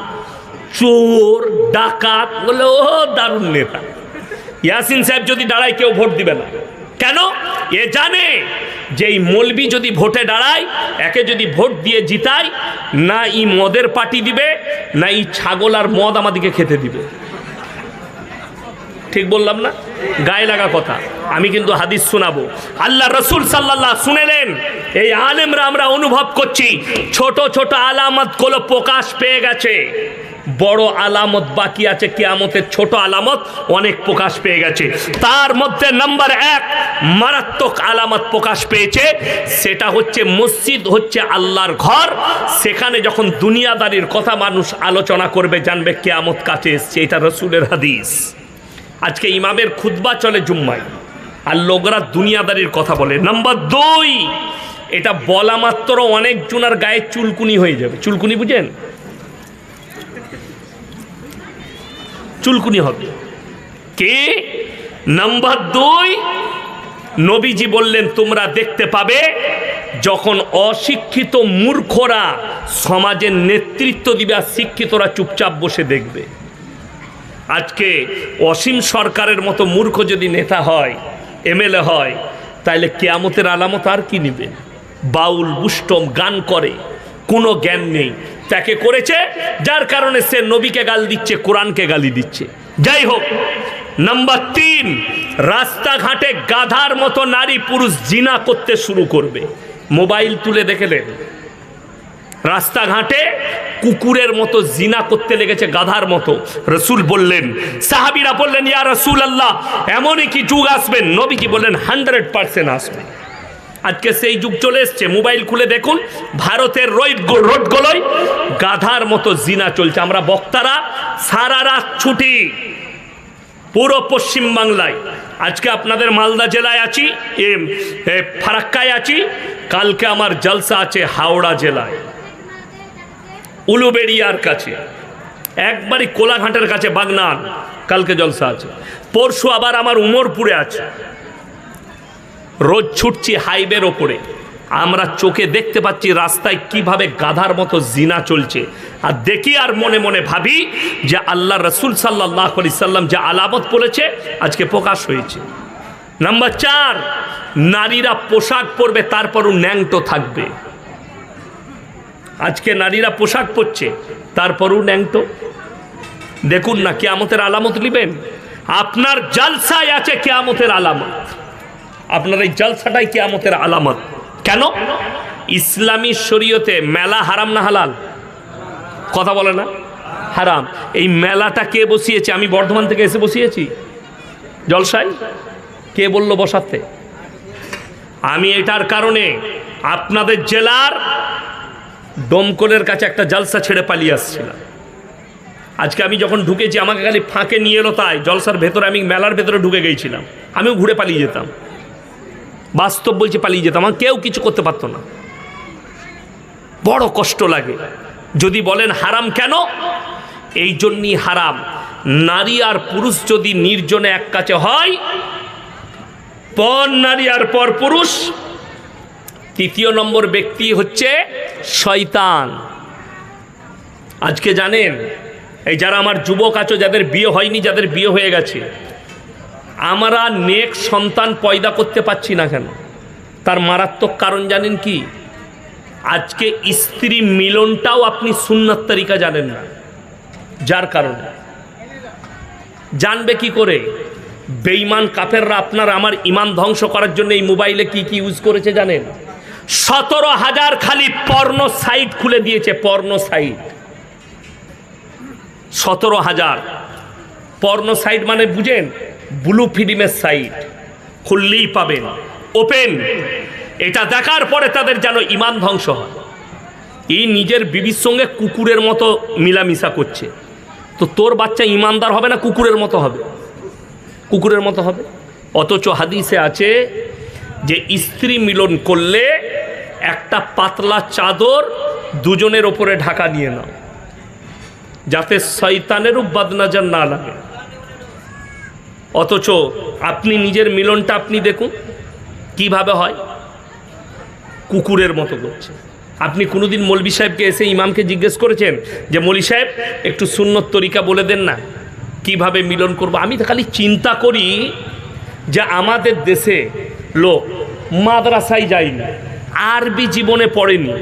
চোর, ডাকাত বলে ও দারুণ নেতা। ইয়াসিন সাহেব যদি দাঁড়ায় কেউ ভোট দিবে না। কেন? এ জানে যে এই মৌলবি যদি ভোটে দাঁড়ায়, একে যদি ভোট দিয়ে জিতায়, না ই মদের পার্টি দিবে, না ই ছাগল আর মদ আমাদেরকে খেতে দিবে। ঠিক বললাম না? গায়ে লাগা কথা। আমি কিন্তু হাদিস শোনাবো। আল্লাহ রসুল সাল্লাল্লাহ শুনেলেন, এই আলেমরা আমরা অনুভব করছি ছোট ছোট আলামতগুলো প্রকাশ পেয়ে গেছে, বড় আলামত বাকি আছে। কিয়ামতের ছোট আলামত অনেক প্রকাশ পেয়ে গেছে। তার মধ্যে নাম্বার 1 মারাত্মক আলামত প্রকাশ পেয়েছে, সেটা হচ্ছে মসজিদ হচ্ছে আল্লাহর ঘর। সেখানে যখন দুনিয়াদারির কথা মানুষ আলোচনা করবে, জানবে কিয়ামত কাছে এসছে। এটা রসুলের হাদিস। আজকে ইমামের খুতবা চলে জুম্মায়, আর লোকরা দুনিয়াদারির কথা বলে। নাম্বার 2, এটা বলা মাত্র অনেক জনের গায়ে চুলকুনি হয়ে যাবে। চুলকুনি বুঝেন? চুলকুনি হবে। কে? নাম্বার 2, নবীজি বললেন তোমরা দেখতে পাবে যখন অশিক্ষিত মূর্খরা সমাজের নেতৃত্ব দিবে আর শিক্ষিতরা চুপচাপ বসে দেখবে। আজকে অসীম সরকারের মতো মূর্খ যদি নেতা হয়, এমএলএ হয়, তাহলে কিয়ামতের আলামত আর কি নিবে? বাউল বুষ্টম গান করে, কোনো জ্ঞান নেই। তাকে করেছে যার কারণে সে নবীকে গাল দিচ্ছে, কোরআনকে গালি দিচ্ছে। যাই হোক, নাম্বার 3, রাস্তাঘাটে গাধার মতো নারী পুরুষ জিনা করতে শুরু করবে। মোবাইল তুলে দেখলেন, রাস্তাঘাটে কুকুরের মতো জিনা করতে লেগেছে, গাধার মতো। রসুল বললেন, সাহাবীরা বললেন, ইয়া রাসূল আল্লাহ, এমনই কি যুগ আসবেন? নবীজি বললেন 100% আসবে। আজকে সেই যুগ চলে এসছে। মোবাইল খুলে দেখুন, ভারতের রোডগুলোয় গাধার মতো জিনা চলছে। আমরা বক্তারা সারা রাত ছুটি, পুরো পশ্চিম বাংলায়। আজকে আপনাদের মালদা জেলায় আছি, ফারাক্কায় আছি, কালকে আমার জলসা আছে হাওড়া জেলায়, উলুবেড়িয়ার কাছে, একবারই কোলাঘাটের কাছে বাগনান, কালকে জলসা আছে। পরশু আবার আমার উমরপুরে আছে। রোজ ছুটছি হাইওয়ের ওপরে, আমরা চোখে দেখতে পাচ্ছি রাস্তায় কিভাবে গাধার মতো জিনা চলছে। আর দেখি আর মনে মনে ভাবি যে আল্লাহ রসুল সাল্লাল্লাহু আলাইহি সাল্লাম যে আলামত বলেছে আজকে প্রকাশ হয়েছে। নাম্বার 4, নারীরা পোশাক পরবে তারপরও ন্যাংটো থাকবে। আজকে নারীরা পোশাক পরছে তারপরও ন্যাংটো। দেখুন না, কিয়ামতের আলামত নেবেন। আপনার জলসায় আছে কিয়ামতের আলামত। আপনার এই জলসাটাই কিয়ামতের আলামত। কেন? ইসলামী শরীয়তে মেলা হারাম না হালাল? কথা বলে না? হারাম। এই মেলাটা কে বসিয়েছে? আমি বর্ধমান থেকে এসে বসিয়েছি জলসায়। কে বললো বসাতে? আমি এটার কারণে আপনাদের জেলার দমকলের কাছে একটা জলসা ছেড়ে পালিয়ে আসছিলাম। আজকে আমি যখন ঢুকেছি আমাকে খালি ফাঁকে নিয়ে এলো, তাই জলসার ভেতরে আমি মেলার ভেতরে ঢুকে গিয়েছিলাম। আমিও ঘুরে পালিয়ে যেতাম, বাস্তব বলছি, পালিয়ে যেতাম। আমার কেউ কিছু করতে পারতো না। বড় কষ্ট লাগে। যদি বলেন হারাম কেন? এই জন্যই হারাম। নারী আর পুরুষ যদি নির্জনে এক কাছে হয়, পর নারী আর পর পুরুষ, 3 নম্বর ব্যক্তি হচ্ছে শয়তান। আজকে জানেন, এই যারা আমার যুবক আছো, যাদের বিয়ে হয়নি, যাদের বিয়ে হয়ে গেছে, আমরা নেক সন্তান পয়দা করতে পারছি না কেন? তার মারাত্মক কারণ জানেন কি? আজকে স্ত্রী মিলনটাও আপনি সুন্নাত তরিকা জানেন না। যার কারণে জানবে কি করে? বেঈমান কাফেররা আপনার আমার ঈমান ধ্বংস করার জন্য এই মোবাইলে কি কি ইউজ করেছে জানেন? 17,000 খালি পর্ন সাইট খুলে দিয়েছে। Porn site 17,000। পর্ন সাইট মানে বুঝেন? ব্লু ফিল্মের সাইট খুললেই পাবেন, ওপেন। এটা দেখার পরে তাদের যেন ঈমান ধ্বংস হয়। এই নিজের বিবির সঙ্গে কুকুরের মতো মিলামিশা করছে, তো তোর বাচ্চা ঈমানদার হবে না কুকুরের মতো হবে? কুকুরের মতো হবে। অথচ হাদিসে আছে যে স্ত্রী মিলন করলে একটা পাতলা চাদর দুজনের ওপরে ঢাকা নিয়ে নাও, যাতে শয়তানেরও বদনজর না লাগে। অথচ আপনি নিজের মিলনটা আপনি দেখুন কিভাবে হয়, কুকুরের মতো করছে। আপনি কোনোদিন মৌলভী সাহেবকে এসে ইমামকে জিজ্ঞেস করেছেন যে মৌলভী সাহেব একটু সুন্নত তরিকা বলে দেন না, কিভাবে মিলন করব? আমি তো খালি চিন্তা করি যে আমাদের দেশে লোক মাদ্রাসায় যায়নি, আরবি জীবনে পড়েনি,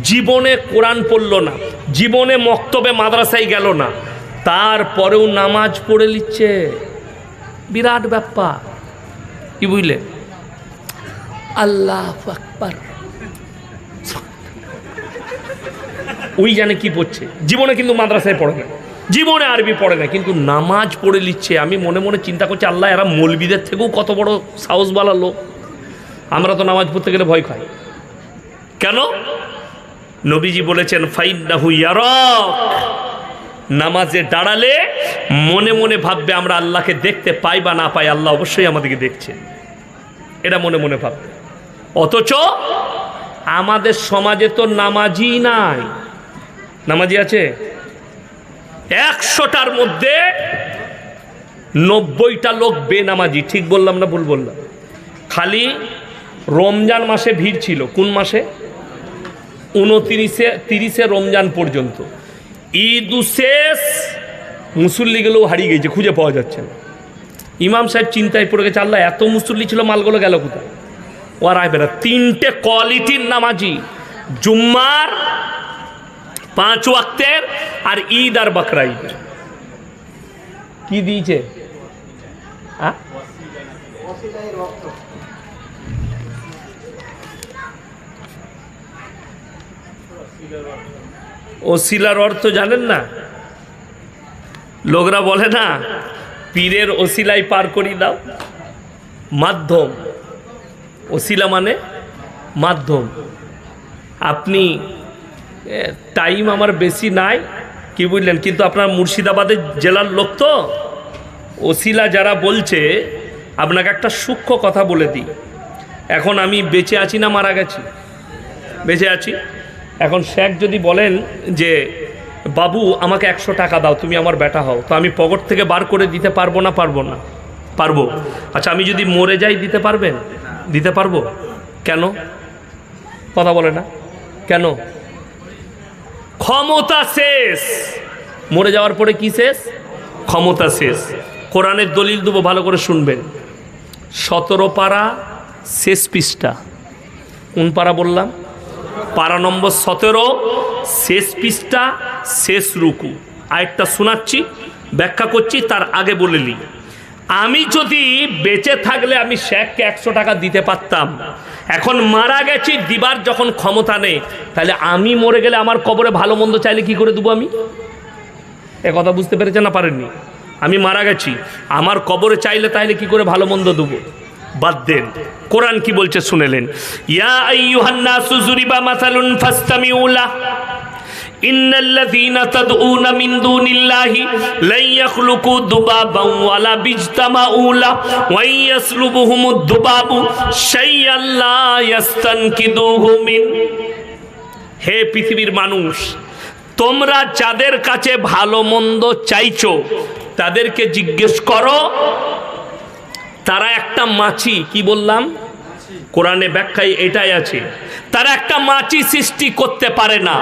জীবনে কোরআন পড়ল না, জীবনে মক্তবে মাদ্রাসায় গেল না, তারপরেও নামাজ পড়ে নিচ্ছে। বিরাট ব্যাপার, কি বুঝলেন? আল্লাহু আকবার, ওই জানে কি পড়ছে, জীবনে কিন্তু মাদ্রাসায় পড়ে না, জীবনে আরবি পড়ে না, কিন্তু নামাজ পড়ে নিচ্ছে। আমি মনে মনে চিন্তা করছি, আল্লাহ এরা মৌলবীদের থেকেও কত বড় সাহসওয়ালা লোক। আমরা তো নামাজ পড়তে গেলে ভয় খাই। কেন? নবীজি বলেছেন ফাইন্নাহু ইয়ারাক, নামাজে দাঁড়ালে মনে মনে ভাববে আমরা আল্লাহকে দেখতে পাই বা না পাই, আল্লাহ অবশ্যই আমাদেরকে দেখছেন, এটা মনে মনে ভাববে। অথচ আমাদের সমাজে তো নামাজি নাই। নামাজি আছে 100টার মধ্যে 90টা লোক বেনামাজি। ঠিক বললাম না ভুল বললাম? খালি রমজান মাসে ভিড় ছিল। কোন মাসে? 29-30 রমজান পর্যন্ত। ঈদ শেষ, মুসল্লিগুলোও হারিয়ে গেছে, খুঁজে পাওয়া যাচ্ছে না। ইমাম সাহেব চিন্তায় পড়ে গেছে, আল্লাহ এত মুসল্লি ছিল, মালগুলো গেল কোথায়? ওরা আসবে না। 3টে কোয়ালিটির নামাজি, জুম্মার, 5 ওয়াক্তের, আর ঈদ আর বকরা ঈদ। কি দিয়েছে? ওসিলার অর্থ জানেন না? লোকরা বলে না পীরের ওসিলাই পার করি দাও। মাধ্যম, ওসিলা মানে মাধ্যম। আপনি টাইম আমার বেশি নাই, কি বুঝলেন, কিন্তু আপনার মুর্শিদাবাদের জেলার লোক তো, ওসিলা যারা বলছে, আপনাকে একটা সূক্ষ্ম কথা বলে দিই। এখন আমি বেঁচে আছি না মারা গেছি? বেঁচে আছি। এখন শেখ যদি বলেন যে বাবু আমাকে 100 টাকা দাও, তুমি আমার বেটা হও, তো আমি পকেট থেকে বার করে দিতে পারবো না? পারবো না? পারবো। আচ্ছা, আমি যদি মরে যাই দিতে পারবেন? দিতে পারবো। কেন? কথা বলে না কেন? ক্ষমতা শেষ। মরে যাওয়ার পরে কি শেষ? ক্ষমতা শেষ। কোরআনের দলিল দেবো, ভালো করে শুনবেন। 17 পারা শেষ পৃষ্ঠা। কোন পারা বললাম? পারা নম্বর 17, শেষ পৃষ্ঠা, শেষ রুকু। আরেকটা শোনাচ্ছি, ব্যাখ্যা করছি, তার আগে বলে নিই। আমি যদি বেঁচে থাকলে আমি শেখকে 100 টাকা দিতে পারতাম। এখন মারা গেছি, দিবার যখন ক্ষমতা নেই, তাহলে আমি মরে গেলে আমার কবরে ভালো মন্দ চাইলে কি করে দেবো আমি? এ কথা বুঝতে পেরেছেন না পারেননি? আমি মারা গেছি, আমার কবরে চাইলে তাইলে কি করে ভালো মন্দ দেবো? বাদ দেন, কোরআন কি বলছে শুনেলেন। ইয়া আইয়ুহান নাসু যুরিবা মাসালুন ফাসতামিউ লাহ ইন্নাল্লাযীনা তাদউনা মিন দুনিল্লাহি লা ইয়াখলুকু দুবাবান ওয়ালা বিজতামাউ লা ওয়া ইয়াসলুবুহুমুদ দুবাবু শাইআন লা ইয়াস্তানকিদুহু মিন। হে পৃথিবীর মানুষ, তোমরা যাদের কাছে ভালো মন্দ চাইছো তাদেরকে জিজ্ঞেস করো, তারা একটা মাছি, কি বললাম? কোরআনে ব্যাখ্যায় এটাই আছে, তারা একটা মাছি সৃষ্টি করতে পারে না।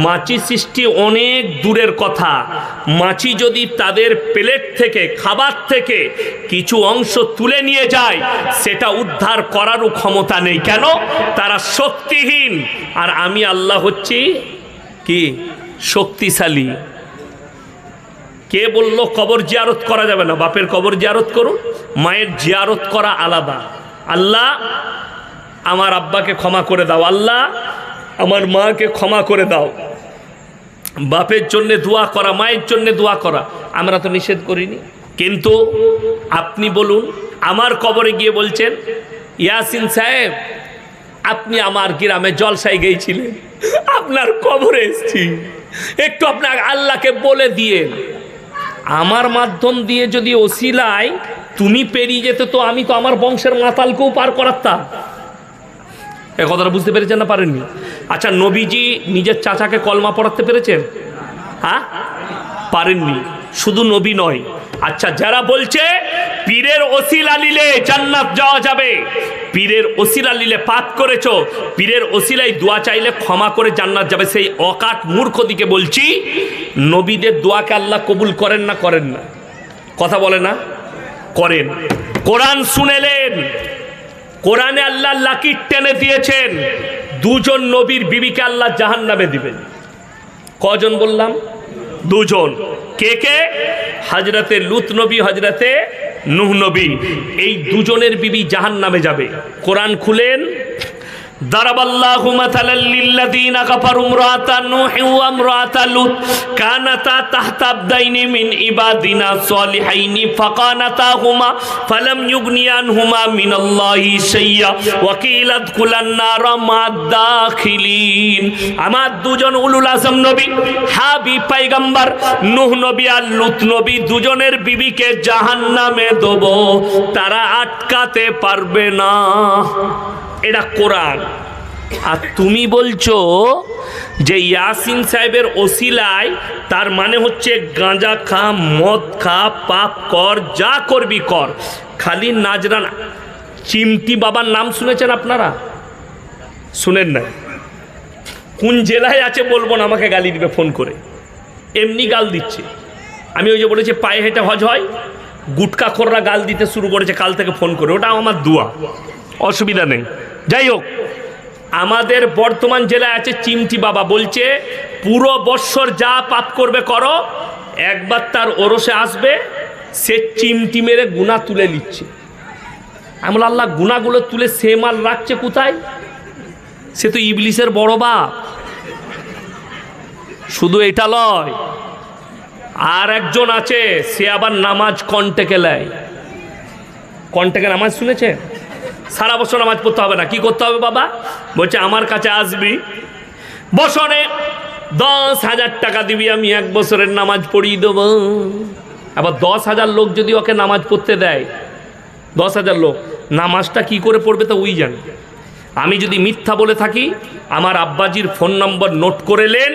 মাছি সৃষ্টি অনেক দূরের কথা। মাছি যদি তাদের প্লেট থেকে, খাবার থেকে কিছু অংশ তুলে নিয়ে যায়, সেটা উদ্ধার করারও ক্ষমতা নেই। কেন? তারা শক্তিহীন, আর আমি আল্লাহ হচ্ছি কি? শক্তিশালী। কে বললো কবর জিয়ারত করা যাবে না? বাপের কবর জিয়ারত করুন, মায়ের জিয়ারত করা আলাদা। আল্লাহ আমার আব্বাকে ক্ষমা করে দাও, আল্লাহ আমার মাকে ক্ষমা করে দাও। বাপের জন্যে দোয়া করা, মায়ের জন্যে দোয়া করা আমরা তো নিষেধ করিনি। কিন্তু আপনি বলুন, আমার কবরে গিয়ে বলছেন ইয়াসিন সাহেব আপনি আমার গ্রামে জলসায় গিয়েছিলেন, আপনার কবরে এসেছি, একটু আপনার আল্লাহকে বলে দিয়ে। আমার মাধ্যম দিয়ে যদি ওসিলায় তুমি পেরিয়ে যেতে তো আমি তো আমার বংশের মাতালকেও পার করাতাম। এ কথাটা বুঝতে পেরেছেন না পারেননি? আচ্ছা, নবীজি নিজের চাচাকে কলমা পড়াতে পেরেছেন? হ্যাঁ, পারেননি। শুধু নবী নয়, আচ্ছা যারা বলছে পীরের ওসিলা নিলে জান্নাত যাওয়া যাবে, পীরের ওসিলা নিলে পাপ করেছো, পীরের ওসিলায় দোয়া চাইলে ক্ষমা করে জান্নাত যাবে, সেই অকাট মূর্খ দিকে বলছি, নবীদের দোয়াকে আল্লাহ কবুল করেন না? করেন না? কথা বলে না? করেন। কোরআন শুনেলেন, কোরআনে আল্লাহ লাকির টেনে দিয়েছেন, দুজন নবীর বিবিকে আল্লাহ জাহান্নামে দিবেন। কজন বললাম? দুজন। কে কে? হযরতে লূত নবী, হযরতে নূহ নবী। এই দুজনের বিবি জাহান্নামে যাবে। কোরআন খুলেন, দারাবাল্লাহু মাসালাল লিল্লাযীনা কাফারু ইমরাআতা নূহ ওয়া ইমরাআতা লূত কানাতা তাহতা আবদাইনি মিন ইবাদিনা সালিহাইনি ফাকানাতাহুমা ফালাম ইউগনিয়া আনহুমা মিনাল্লাহি শাইয়্যা ওয়া কিলা আদখুলান নারা মা'আদ দাখিলিন। আমার দুজন উলুল আযম নবী, হাবিব পয়গম্বর নূহ নবী আর লূত নবী, দুজনের বিবিকে জাহান্নামে দেব, তারা আটকাতে পারবে না। এটা কোরআন। আর তুমি বলছো যে ইয়াসিন সাহেবের ওসিলায়, তার মানে হচ্ছে গাঁজা খা, মদ খা, পাপ কর, যা করবি কর, খালি নাজরান। চিমটি বাবার নাম শুনেছেন আপনারা? শুনেন না? কোন জেলায় আছে বলবো না, আমাকে গালি দিবে ফোন করে, এমনি গাল দিচ্ছে। আমি ওই যে বলেছি পায়ে হেঁটে হজ হয়, গুটকা খোররা গাল দিতে শুরু করেছে কাল থেকে ফোন করে, ওটা আমার দোয়া, অসুবিধা নেই। যাই হোক, আমাদের বর্ধমান জেলায় আছে চিমটি বাবা, বলছে পুরো বৎসর যা পাপ করবে করো, একবার তার ওরসে আসবে, সে চিমটি মেরে গুনাহ তুলে নিচ্ছে। আমি বলি, আল্লাহ গুনাহগুলো তুলে সে মাল রাখছে কোথায়? সে তো ইবলিসের বড় বাপ। শুধু এটা লয়, আর একজন আছে, সে আবার নামাজ কন্টেকে নেয়। কন্টেকে নামাজ শুনেছে? সারা বছর নামাজ পড়তে হবে না, কি করতে হবে বাবা? বলছে আমার কাছে আসবি, বছরে 10,000 টাকা দিবি, আমি 1 বছরের নামাজ পড়িয়ে দেবো। আবার 10,000 লোক যদি ওকে নামাজ পড়তে দেয়, 10,000 লোক নামাজটা কি করে পড়বে তা ওই জানে। আমি যদি মিথ্যা বলে থাকি, আমার আব্বাজির ফোন নম্বর নোট করে নেন,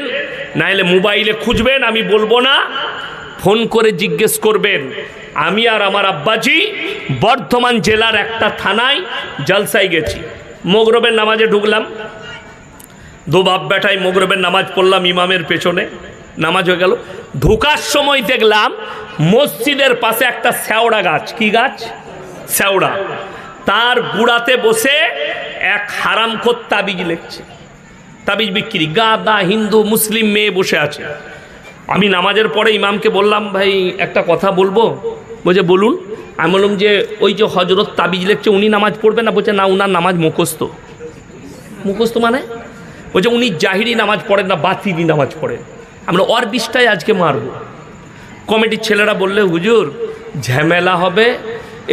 নাহলে মোবাইলে খুঁজবেন, আমি বলবো না, ফোন করে জিজ্ঞেস করবেন। আমি আর আমার আব্বাজি বর্ধমান জেলার একটা থানায় জলসায় গেছি, মগরবের নামাজে ঢুকলাম, দু বাপ বেটায় মগরবের নামাজ পড়লাম, ইমামের পেছনে নামাজ হয়ে গেল। ঢোকার সময় দেখলাম মসজিদের পাশে একটা শ্যাওড়া গাছ। কি গাছ? শ্যাওড়া। তার গুড়াতে বসে এক হারামখোর তাবিজ লিখছে, তাবিজ বিক্রি, গাদা হিন্দু মুসলিম মেয়ে বসে আছে। আমি নামাজের পরে ইমামকে বললাম, ভাই একটা কথা বলবো? বলছে বলুন। আমি বললাম যে ওই যে হজরত তাবিজ লিখছে, উনি নামাজ পড়বে না? বলছে না, উনার নামাজ মুখস্থ। মুখস্থ মানে? বলছে উনি জাহিরি নামাজ পড়েন না, বাতিনি নামাজ পড়েন। আমরা ওর বিষটাই আজকে মারব। কমিটির ছেলেরা বললে হুজুর ঝামেলা হবে,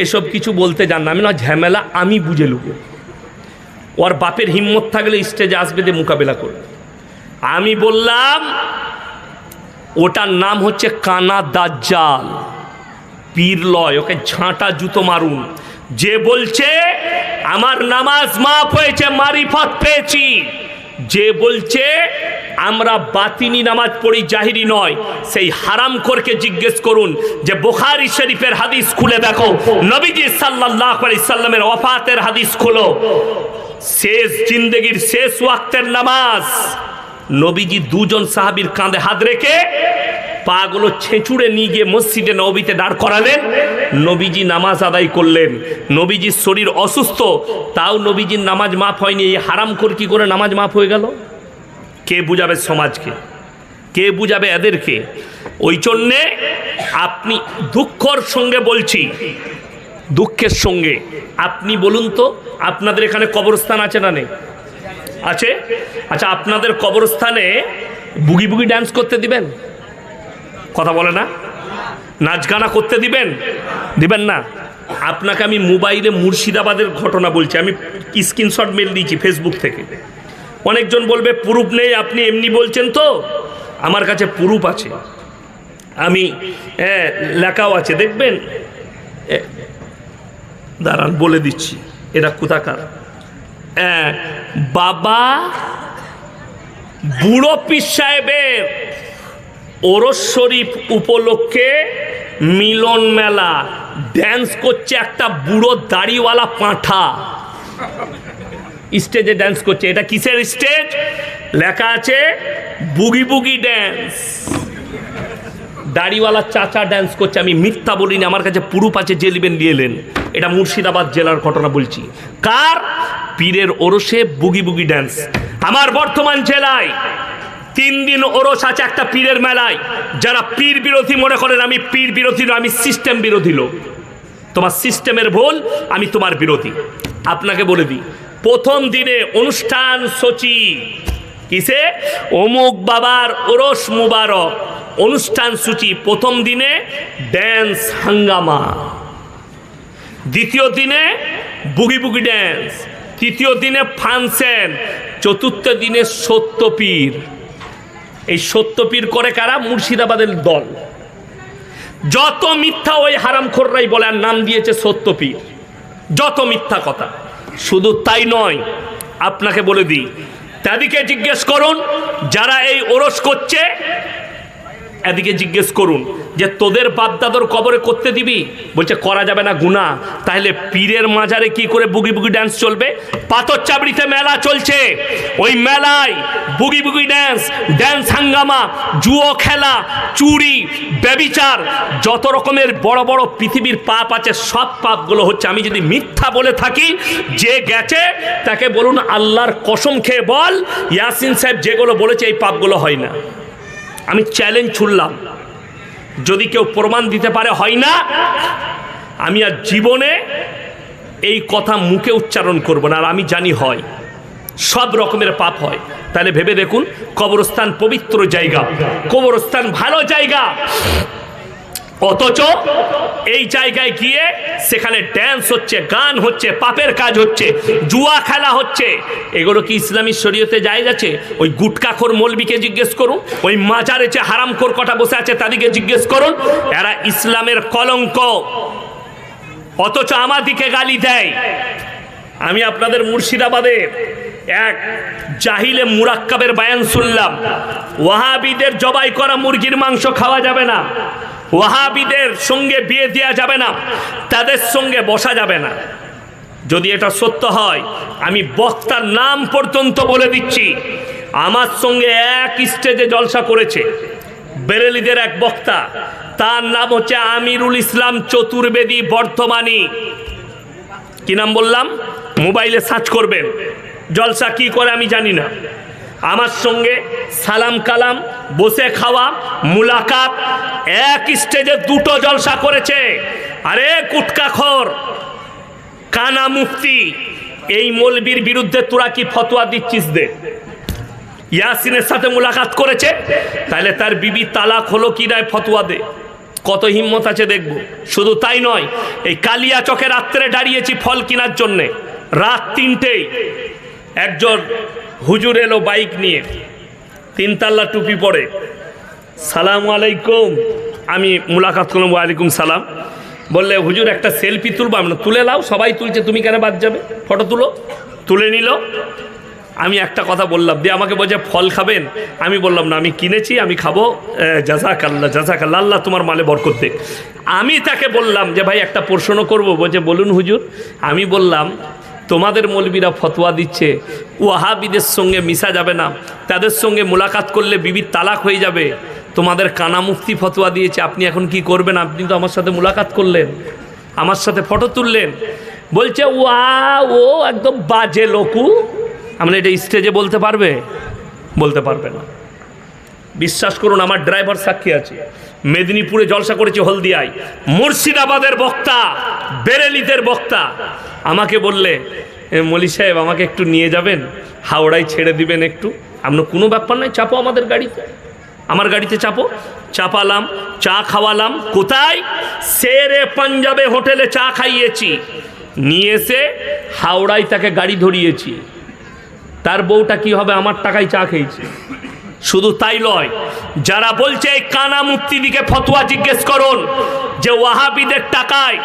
এসব কিছু বলতে জান না। আমি না, ঝামেলা আমি বুঝে লুব, ওর বাপের হিম্মত থাকলে স্টেজে আসবে, দিয়ে মোকাবেলা করবে। আমি বললাম ওটার নাম হচ্ছে কানা দাজ্জাল, পীর লয়, ওকে ঝাঁটা জুতো মারুন। যে বলছে আমার নামাজ মাফ হয়েছে, মারিফত পেয়েছি, যে বলছে আমরা বাতিনি নামাজ পড়ি, জাহিরি নয়, সেই হারামখোরকে জিজ্ঞেস করুন যে বুখারী শরীফের হাদিস খুলে দেখো, নবীজি সাল্লাল্লাহু আলাইহি সাল্লামের ওয়াফাতের হাদিস খোলো, শেষ জিন্দেগির শেষ ওয়াক্তের নামাজ, নবীজি দুজন সাহাবীর কাঁধে হাত রেখে পাগুলো ছেঁচুড়ে নিয়ে গিয়ে মসজিদে নববীতে দাঁড় করালেন, নবীজি নামাজ আদায় করলেন। নবীজির শরীর অসুস্থ, তাও নবীজির নামাজ মাফ হয়নি। এই হারামখোর কি করে নামাজ মাফ হয়ে গেল? কে বুঝাবে সমাজকে? কে বুঝাবে এদেরকে? ওই জন্যে আপনি দুঃখর সঙ্গে বলছি, দুঃখের সঙ্গে আপনি বলুন তো, আপনাদের এখানে কবরস্থান আছে না নেই? আছে। আচ্ছা, আপনাদের কবরস্থানে বুগি বুগি ডান্স করতে দিবেন? কথা বলে না? নাচ গানা করতে দিবেন? দিবেন না? আপনাকে আমি মোবাইলে মুর্শিদাবাদের ঘটনা বলছি, আমি স্ক্রিনশট মেল দিয়েছি ফেসবুক থেকে। অনেকজন বলবে প্রুফ নেই, আপনি এমনি বলছেন। তো আমার কাছে প্রুফ আছে, আমি লেখাও আছে, দেখবেন। দাঁড়ান বলে দিচ্ছি এটা কোথাকার। বাবা বুড়ো পীর সাহেবের ওরস শরীফ উপলক্ষে মিলন মেলা, ড্যান্স করছে একটা বুড়ো দাড়িওয়ালা পাঁঠা, স্টেজে ড্যান্স করছে। এটা কিসের স্টেজ? লেখা আছে বুগি বুগি ড্যান্স। দাড়িওয়ালা চাচা ড্যান্স করছে, আমি মিথ্যা বলিনি, আমার কাছে পুরুপ আছে, জেলিবেন নিয়ে এলেন। এটা মুর্শিদাবাদ জেলার ঘটনা বলছি। কার? পীরের ওরসে বুগি বুগি ড্যান্স। আমার বর্তমান জেলায় 3 দিন ওরস আছে একটা পীরের মেলায়। যারা পীর বিরোধী মনে করেন আমি পীর বিরোধী নয়, আমি সিস্টেম বিরোধী লোক। তোমার সিস্টেমের ভুল, আমি তোমার বিরোধী। আপনাকে বলে দিই, প্রথম দিনে অনুষ্ঠান সূচি কিসে? অমুক বাবার ওরস মুবারক অনুষ্ঠান সূচি। প্রথম দিনে ড্যান্স হাঙ্গামা, দ্বিতীয় দিনে বুগি বুগি ড্যান্স, তৃতীয় দিনে ফাংশন, চতুর্থ দিনে সত্যপীর। এই সত্যপীর করে কারা? মুর্শিদাবাদের দল। যত মিথ্যা ওই হারামখোররাই বলে, আর নাম দিয়েছে সত্যপীর। যত মিথ্যা কথা। শুধু তাই নয়, আপনাকে বলে দিই, তাদেরকে জিজ্ঞেস করুন যারা এই ওরস করছে, এদিকে জিজ্ঞেস করুন যে তোদের বাপদাদর কবরে করতে দিবি? বলছে করা যাবে না, গুনাহ। তাহলে পীরের মাজারে কি করে বুগি বুগি ড্যান্স চলবে? পাথর চাবড়িতে মেলা চলছে, ওই মেলায় বুগি বুগি ড্যান্স, ড্যান্স হাঙ্গামা, জুয়ো খেলা, চুরি, ব্যভিচার, যত রকমের বড় বড় পৃথিবীর পাপ আছে, সব পাপগুলো হচ্ছে। আমি যদি মিথ্যা বলে থাকি, যে গেছে তাকে বলুন আল্লাহর কসম খেয়ে বল, ইয়াসিন সাহেব যেগুলো বলেছে এই পাপগুলো হয় না। আমি চ্যালেঞ্জ ছুড়লাম, যদি কেউ প্রমাণ দিতে পারে হয় না, আমি আর জীবনে এই কথা মুখে উচ্চারণ করব না। আর আমি জানি হয়, সব রকমের পাপ হয়। তাহলে ভেবে দেখুন, কবরস্থান পবিত্র জায়গা, কবরস্থান ভালো জায়গা, অথচ এই জায়গায় গিয়ে সেখানে ড্যান্স হচ্ছে, গান হচ্ছে, পাপের কাজ হচ্ছে, জুয়া খেলা হচ্ছে। এগুলো কি ইসলামী শরীয়তে জায়েজ আছে? ওই গুটকাখোর মৌলবীকে জিজ্ঞেস করুন, ওই মাজারে যে হারামখোর কটা বসে আছে তাদেরকে জিজ্ঞেস করুন। এরা ইসলামের কলঙ্ক, অথচ আমাদিকে গালি দেয়। আমি আপনাদের মুর্শিদাবাদের এক জাহিলে মুরাক্কাবের বায়ান শুনলাম, ওয়াহাবিদের জবাই করা মুরগির মাংস খাওয়া যাবে না, ওয়াহাবিদের সঙ্গে বিয়ে দেওয়া যাবে না, তাদের সঙ্গে বসা যাবে না। যদি এটা সত্য হয়, আমি বক্তার নাম পর্যন্ত বলে দিচ্ছি। আমার সঙ্গে এক স্টেজে জলসা করেছে বেরেলিদের এক বক্তা, তার নাম হচ্ছে আমিরুল ইসলাম চতুর্বেদী বর্ধমানী। কি নাম বললাম? মোবাইলে সার্চ করবেন। জলসা কি করে আমি জানি না। আমার সঙ্গে সালাম কালাম, বসে খাওয়া, মুলাকাত, এক স্টেজে 2টো জলসা করেছে। আরে কুটকাখোর, কানা মুফতি, এই মৌলবীর বিরুদ্ধে তোরা কি ফতোয়া দিচ্ছিস? দে। ইয়াসিনের সাথে মুলাকাত করেছে, তাহলে তার বিবি তালাক হলো কি নয় ফতোয়া দে। কত হিম্মত আছে দেখব। শুধু তাই নয়, এই কালিয়া চকে রাত্রে দাঁড়িয়েছি ফল কেনার জন্যে, রাত 3টেই একজন হুজুর এলো বাইক নিয়ে, 3 তাল্লা টুপি পরে, সালাম আলাইকুম। আমি মুলাকাত করলাম, ওয়ালাইকুম সালাম। বললে হুজুর একটা সেলফি তুলবো? আমি তুলে নাও, সবাই তুলছে, তুমি কেন বাদ যাবে? ফটো তুলো। তুলে নিল। আমি একটা কথা বললাম, দিয়ে আমাকে বলছে ফল খাবেন? আমি বললাম না, আমি কিনেছি, আমি খাবো, জাযাকাল্লাহ জাযাকাল্লাহ, আল্লাহ তোমার মালে বরকত দেখ। আমি তাকে বললাম যে ভাই একটা প্রশ্ন করব। বলছে বলুন হুজুর। আমি বললাম তোমাদের মৌলবীরা ফতোয়া দিচ্ছে ওয়াহাবিদের সঙ্গে মিশা যাবে না, তাদের সঙ্গে মুলাকাত করলে বিবির তালাক হয়ে যাবে। তোমাদের কানা মুফতি ফতোয়া দিয়েছে, আপনি এখন কি করবেন? আপনি তো আমার সাথে মুলাকাত করলেন, আমার সাথে ফটো তুললেন। বলছে ও একদম বাজে লোকু। আমরা এটা স্টেজে বলতে পারবে? বলতে পারবে না। বিশ্বাস করুন, আমার ড্রাইভার সাক্ষী আছে। মেদিনীপুরে জলসা করেছে, হলদিয়ায়। মুর্শিদাবাদের বক্তা, বেরেলিদের বক্তা আমাকে বললে মলি সাহেব আমাকে একটু নিয়ে যাবেন, হাওড়ায় ছেড়ে দিবেন একটু। আপনার কোনো ব্যাপার নয়, চাপো আমাদের গাড়িতে, আমার গাড়িতে চাপো। চাপালাম, চা খাওয়ালাম। কোথায়? শেরে পাঞ্জাবে হোটেলে চা খাইয়েছি, নিয়ে এসে হাওড়ায় তাকে গাড়ি ধরিয়েছি। তার বউটা কি হবে? আমার টাকায় চা খেয়েছে। শুধু তাই নয়, যারা বলছে এই কানা মুফতিদিকে ফতোয়া জিজ্ঞেস করুন যে ওয়াহাবিদের টাকায়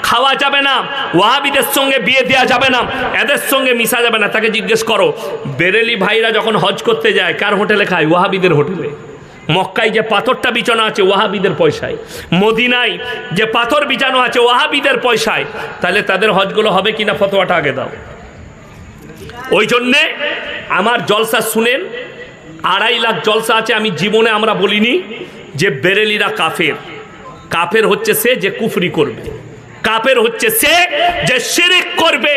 খাওয়া যাবে না, ওয়াহাবিদের সঙ্গে বিয়ে দেওয়া যাবে না, এদের সঙ্গে মিশা যাবে না, তাকে জিজ্ঞেস করো বেরেলি ভাইরা যখন হজ করতে যায় কার হোটেলে খায়? ওয়াহাবিদের হোটেলে। মক্কায় যে পাথরটা বিছানো আছে ওয়াহাবিদের পয়সায়, মদিনায় যে পাথর বিছানো আছে ওয়াহাবিদের পয়সায়, তাহলে তাদের হজগুলো হবে কিনা ফতোয়াটা আগে দাও। ওই জন্যে আমার জলসা শুনেন, 2.5 লাখ জলসা আছে, আমি জীবনে আমরা বলিনি যে বেরেলিরা কাফের। কাফের হচ্ছে সে যে কুফরি করবে, কাফের হচ্ছে সে যে শিরক করবে।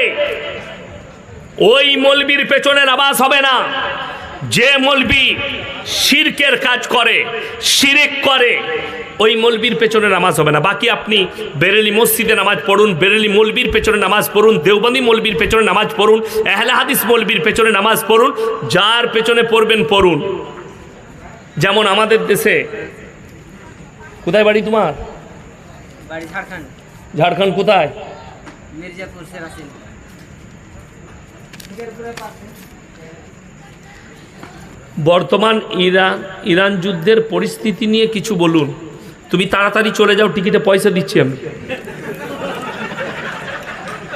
ওই মলবির পেছনে নামাজ হবে না যে মলবি শিরকের কাজ করে, শিরক করে, ওই মলবির পেছনে নামাজ হবে না। বাকি আপনি বেরেলি মসজিদে নামাজ পড়ুন, বেরেলি মলবির পেছনে নামাজ পড়ুন, দেওবন্দি মলবির পেছনে নামাজ পড়ুন, আহলে হাদিস মলবির পেছনে নামাজ পড়ুন, যার পেছনে পড়বেন পড়ুন। যেমন আমাদের দেশে, কোথায় বাড়ি তোমার? বাড়ি ঝাড়খণ্ড। ঝাড়খণ্ড কোথায়? মির্জাপুর সেরাসিন। বর্তমান ইরান যুদ্ধের পরিস্থিতি নিয়ে কিছু বলুন। তুমি তাড়াতাড়ি চলে যাও, টিকিটে পয়সা দিচ্ছি আমি।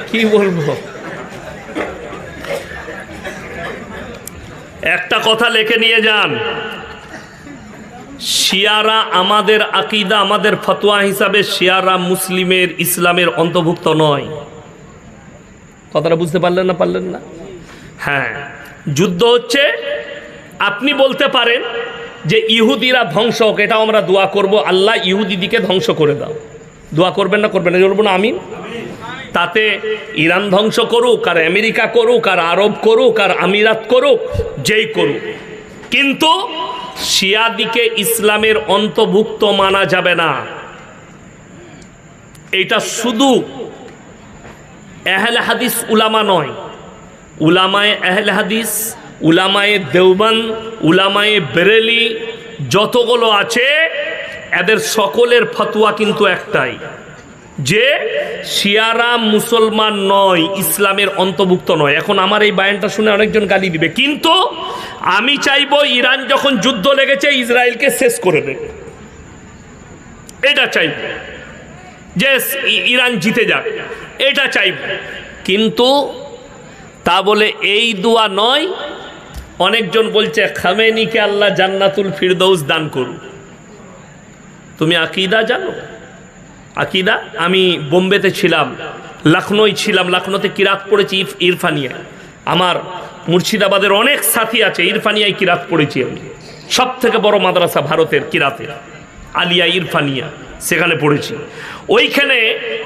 কি বলবো? একটা কথা লিখে নিয়ে যান, শিয়ারা আমাদের আকীদা, আমাদের ফতোয়া হিসাবে শিয়ারা মুসলিমের ইসলামের অন্তর্ভুক্ত নয়। কথাটা বুঝতে পারলেন না? পারলেন না? হ্যাঁ, যুদ্ধ হচ্ছে। আপনি বলতে পারেন যে ইহুদিরা ধ্বংস হোক, এটাও আমরা দোয়া করব, আল্লাহ ইহুদিদিকে ধ্বংস করে দাও। দোয়া করবেন না? করবেন না? বলবো না আমিন। তাতে ইরান ধ্বংস করুক, আর আমেরিকা করুক, আর আরব করুক, আর আমিরাত করুক, যেই করুক, কিন্তু শিয়াদিকে ইসলামের অন্তর্ভুক্ত মানা যাবে না। এটা শুধু আহলে হাদিস উলামা নয়, উলামায়ে আহলে হাদিস, উলামায়ে দেওবন্দ, উলামায়ে বেরেলি যতগুলো আছে, এদের সকলের ফতোয়া কিন্তু একটাই, যে শিয়ারা মুসলমান নয়, ইসলামের অন্তর্ভুক্ত নয়। এখন আমার এই বায়ানটা শুনে অনেকজন গালি দিবে, কিন্তু আমি চাইবো ইরান যখন যুদ্ধ লেগেছে ইসরায়েলকে শেষ করে দেবে, এটা চাইব, যে ইরান জিতে যাক, এটা চাইব। কিন্তু তা বলে এই দোয়া নয়। অনেকজন বলছে খামেনিকে আল্লাহ জান্নাতুল ফিরদৌস দান করুন। তুমি আকীদা জানো? আকীদা, আমি বোম্বেতে ছিলাম, লখনৌয় ছিলাম, লখনৌতে কিরাত পড়েছি ইরফানিয়া। আমার মুর্শিদাবাদের অনেক সাথী আছে, ইরফানিয়ায় কিরাত পড়েছি আমি। সব থেকে বড় মাদ্রাসা ভারতের কিরাতের, আলিয়া ইরফানিয়া, সেখানে পড়েছি। ওইখানে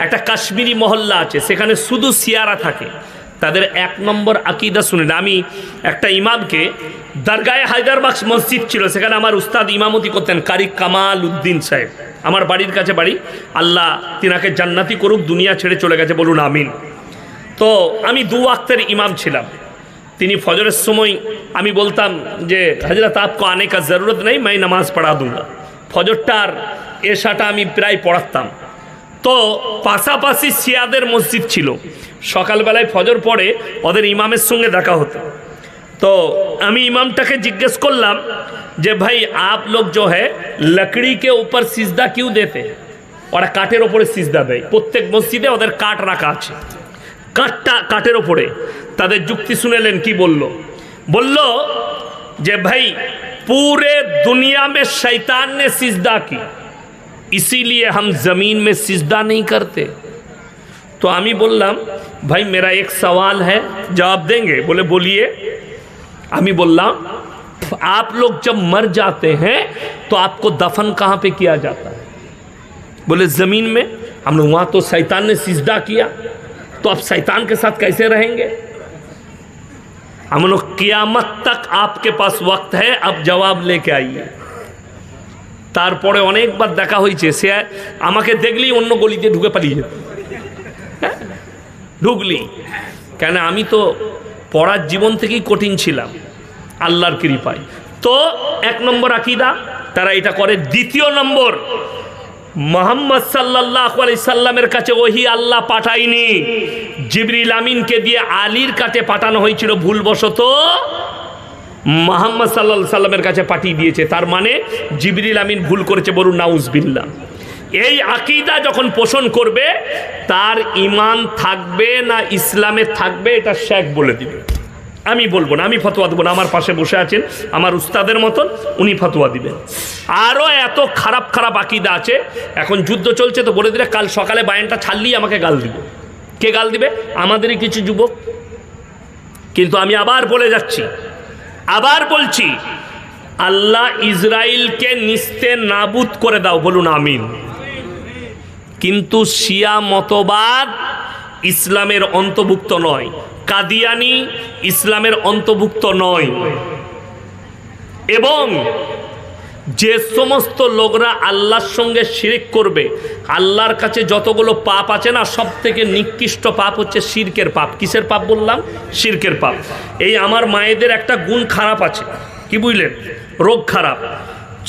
একটা কাশ্মীরি মহল্লা আছে, সেখানে শুধু শিয়ারা থাকে। তাদের 1 নম্বর আকীদা শুনেন। আমি একটা ইমামকে, দরগায়ে হায়দারবাগ মসজিদ ছিল, সেখানে আমার উস্তাদ ইমামতি করতেন, কারি কামাল উদ্দিন সাহেব, আমার বাড়ির কাছে বাড়ি। আল্লাহ তিনাকে জান্নাতি করুক, দুনিয়া ছেড়ে চলে গেছে, বলুন আমিন। তো আমি 2 ওয়াক্তের ইমাম ছিলাম। তিনি ফজরের সময় আমি বলতাম যে হযরত আপকো আনে কা জরুরত নেই, मैं নামাজ পড়া दूंगा। ফজরটার এশাটা আমি প্রায় পড়াতাম। তো পাশাপাশি শিয়াদের মসজিদ ছিল, সকালবেলায় ফজর পড়ে ওদের ইমামের সঙ্গে দেখা হতো। তো আমি ইমামটাকে জিজ্ঞেস করলাম যে ভাই आप लोग जो है लकड़ी के ऊपर सिजदा क्यों देते? ওরা কাঠের ওপরে সিজদা দেয়, প্রত্যেক মসজিদে ওদের কাঠ রাখা আছে, কাঠের ওপরে। তাদের যুক্তি শুনেলেন কি বলল? বলল যে ভাই पूरे दुनिया में शैतान ने सिजदा की, इसीलिए हम ज़मीन में सिजदा नहीं करते। तो आमी बोललाम भाई मेरा एक सवाल है, जवाब देंगे? बोले बोलिए। आमी बोललाम आप लोग जब मर जाते हैं तो आपको दफन कहाँ पे किया जाता है? बोले ज़मीन में। हमने वहाँ तो शैतान ने सिजदा किया, तो आप शैतान के साथ कैसे रहेंगे? हम लोग क़यामत तक आपके पास वक्त है, अब जवाब लेके आइए। তারপরে অনেকবার দেখা হয়েছে, সে আমাকে দেখলেই অন্য গলিতে ঢুকে পালিয়ে যেত। ঢুকলি কেন? আমি তো পড়ার জীবন থেকেই কঠিন ছিলাম, আল্লাহর কৃপায়। তো 1 নম্বর আকীদা তারা এটা করে। 2 নম্বর, মুহাম্মদ সাল্লাল্লাহু আলাইহি সাল্লামের কাছে ওহী আল্লাহ পাঠায়নি, জিবরিল আমিনকে দিয়ে আলীর কাছে পাঠানো হয়েছিল ভুলবশত। মুহাম্মদ সাল্লাল্লাহু আলাইহি সাল্লামের কাছে পাঠিয়ে দিয়েছে, তার মানে জিবরিল আমিন ভুল করেছে, বলুন নাউজুবিল্লাহ। এই আকীদা যখন পোষণ করবে তার ঈমান থাকবে না ইসলামে থাকবে এটা শেখ বলে দিবে, আমি বলবো না, আমি ফতোয়া দেবো না। আমার পাশে বসে আছেন আমার উস্তাদের মতন, উনি ফতোয়া দিবেন। আরও এত খারাপ খারাপ আকীদা আছে, এখন যুদ্ধ চলছে তো বলে দিলে কাল সকালে বায়ানটা ছাড়লেই আমাকে গাল দিবে। কে গাল দিবে? আমাদেরই কিছু যুবক। কিন্তু আমি আবার বলে যাচ্ছি, আবার বলছি, আল্লাহ ইসরাইলকে নিস্তে নাবুদ করে দাও, বলুন আমিন। কিন্তু শিয়া মতবাদ ইসলামের অন্তর্ভুক্ত নয়, কাদিয়ানি ইসলামের অন্তর্ভুক্ত নয়। এবং যে সমস্ত লোকরা আল্লাহর সঙ্গে শিরক করবে, আল্লাহর কাছে যতগুলো পাপ আছে না, সব থেকে নিকৃষ্ট পাপ হচ্ছে শিরকের পাপ। কিসের পাপ বললাম? শিরকের পাপ। এই আমার মায়েদের একটা গুণ খারাপ আছে, কি বুঝলেন? রোগ খারাপ।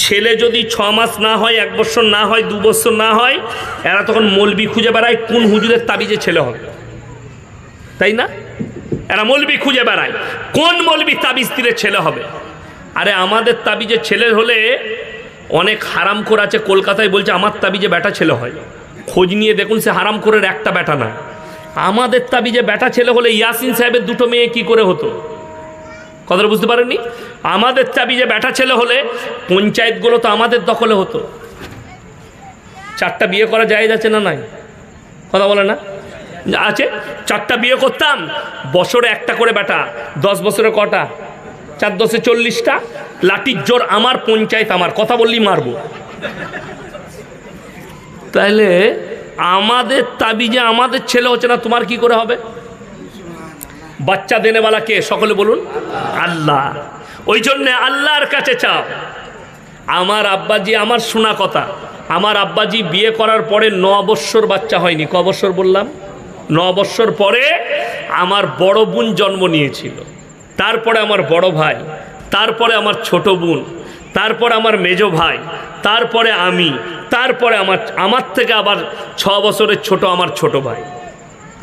ছেলে যদি 6 মাস না হয়, 1 বছর না হয়, 2 বছর না হয়, এরা তখন মলবি খুঁজে বেড়ায় কোন হুজুরের তাবিজে ছেলে হবে, তাই না? এরা মলবি খুঁজে বেড়ায় কোন মলবি তাবিজ দিলে ছেলে হবে। আরে আমাদের তাবিজে ছেলে হলে অনেক হারামখোর আছে কলকাতায় বলছে আমার তাবিজে বেটা ছেলে হয়। খোঁজ নিয়ে দেখুন, সে হারামখোরের একটা বেটা না। আমাদের তাবিজে বেটা ছেলে হলে ইয়াসিন সাহেবের 2টো মেয়ে কি করে হতো? কথাটা বুঝতে পারেননি? আমাদের তাবিজে বেটা ছেলে হলে পঞ্চায়েতগুলো তো আমাদের দখলে হতো। 4টা বিয়ে করা জায়েজ আছে না নাই? কথা বলে না? আছে। 4টা বিয়ে করতাম, বছরে একটা করে বেটা, 10 বছরে কটা? 4 10 40টা। লাঠির জোর আমার, পঞ্চায়েত আমার, কথা বললি মারবো। তাহলে আমাদের তাবিজে আমাদের ছেলে হচ্ছে না, তোমার কি করে হবে? বাচ্চা দেনেওয়ালা কে? সকলে বলুন আল্লাহ। ওই জন্যে আল্লাহর কাছে চাও। আমার আব্বাজি, আমার শোনা কথা, আমার আব্বাজি বিয়ে করার পরে 9 বৎসর বাচ্চা হয়নি। ক বৎসর বললাম? 9 বৎসর পরে আমার বড় বোন জন্ম নিয়েছিল, তারপরে আমার বড় ভাই, তারপরে আমার ছোট বোন, তারপরে আমার মেজো ভাই, তারপরে আমি, তারপরে আমার থেকে আবার 6 বছরের ছোট আমার ছোট ভাই।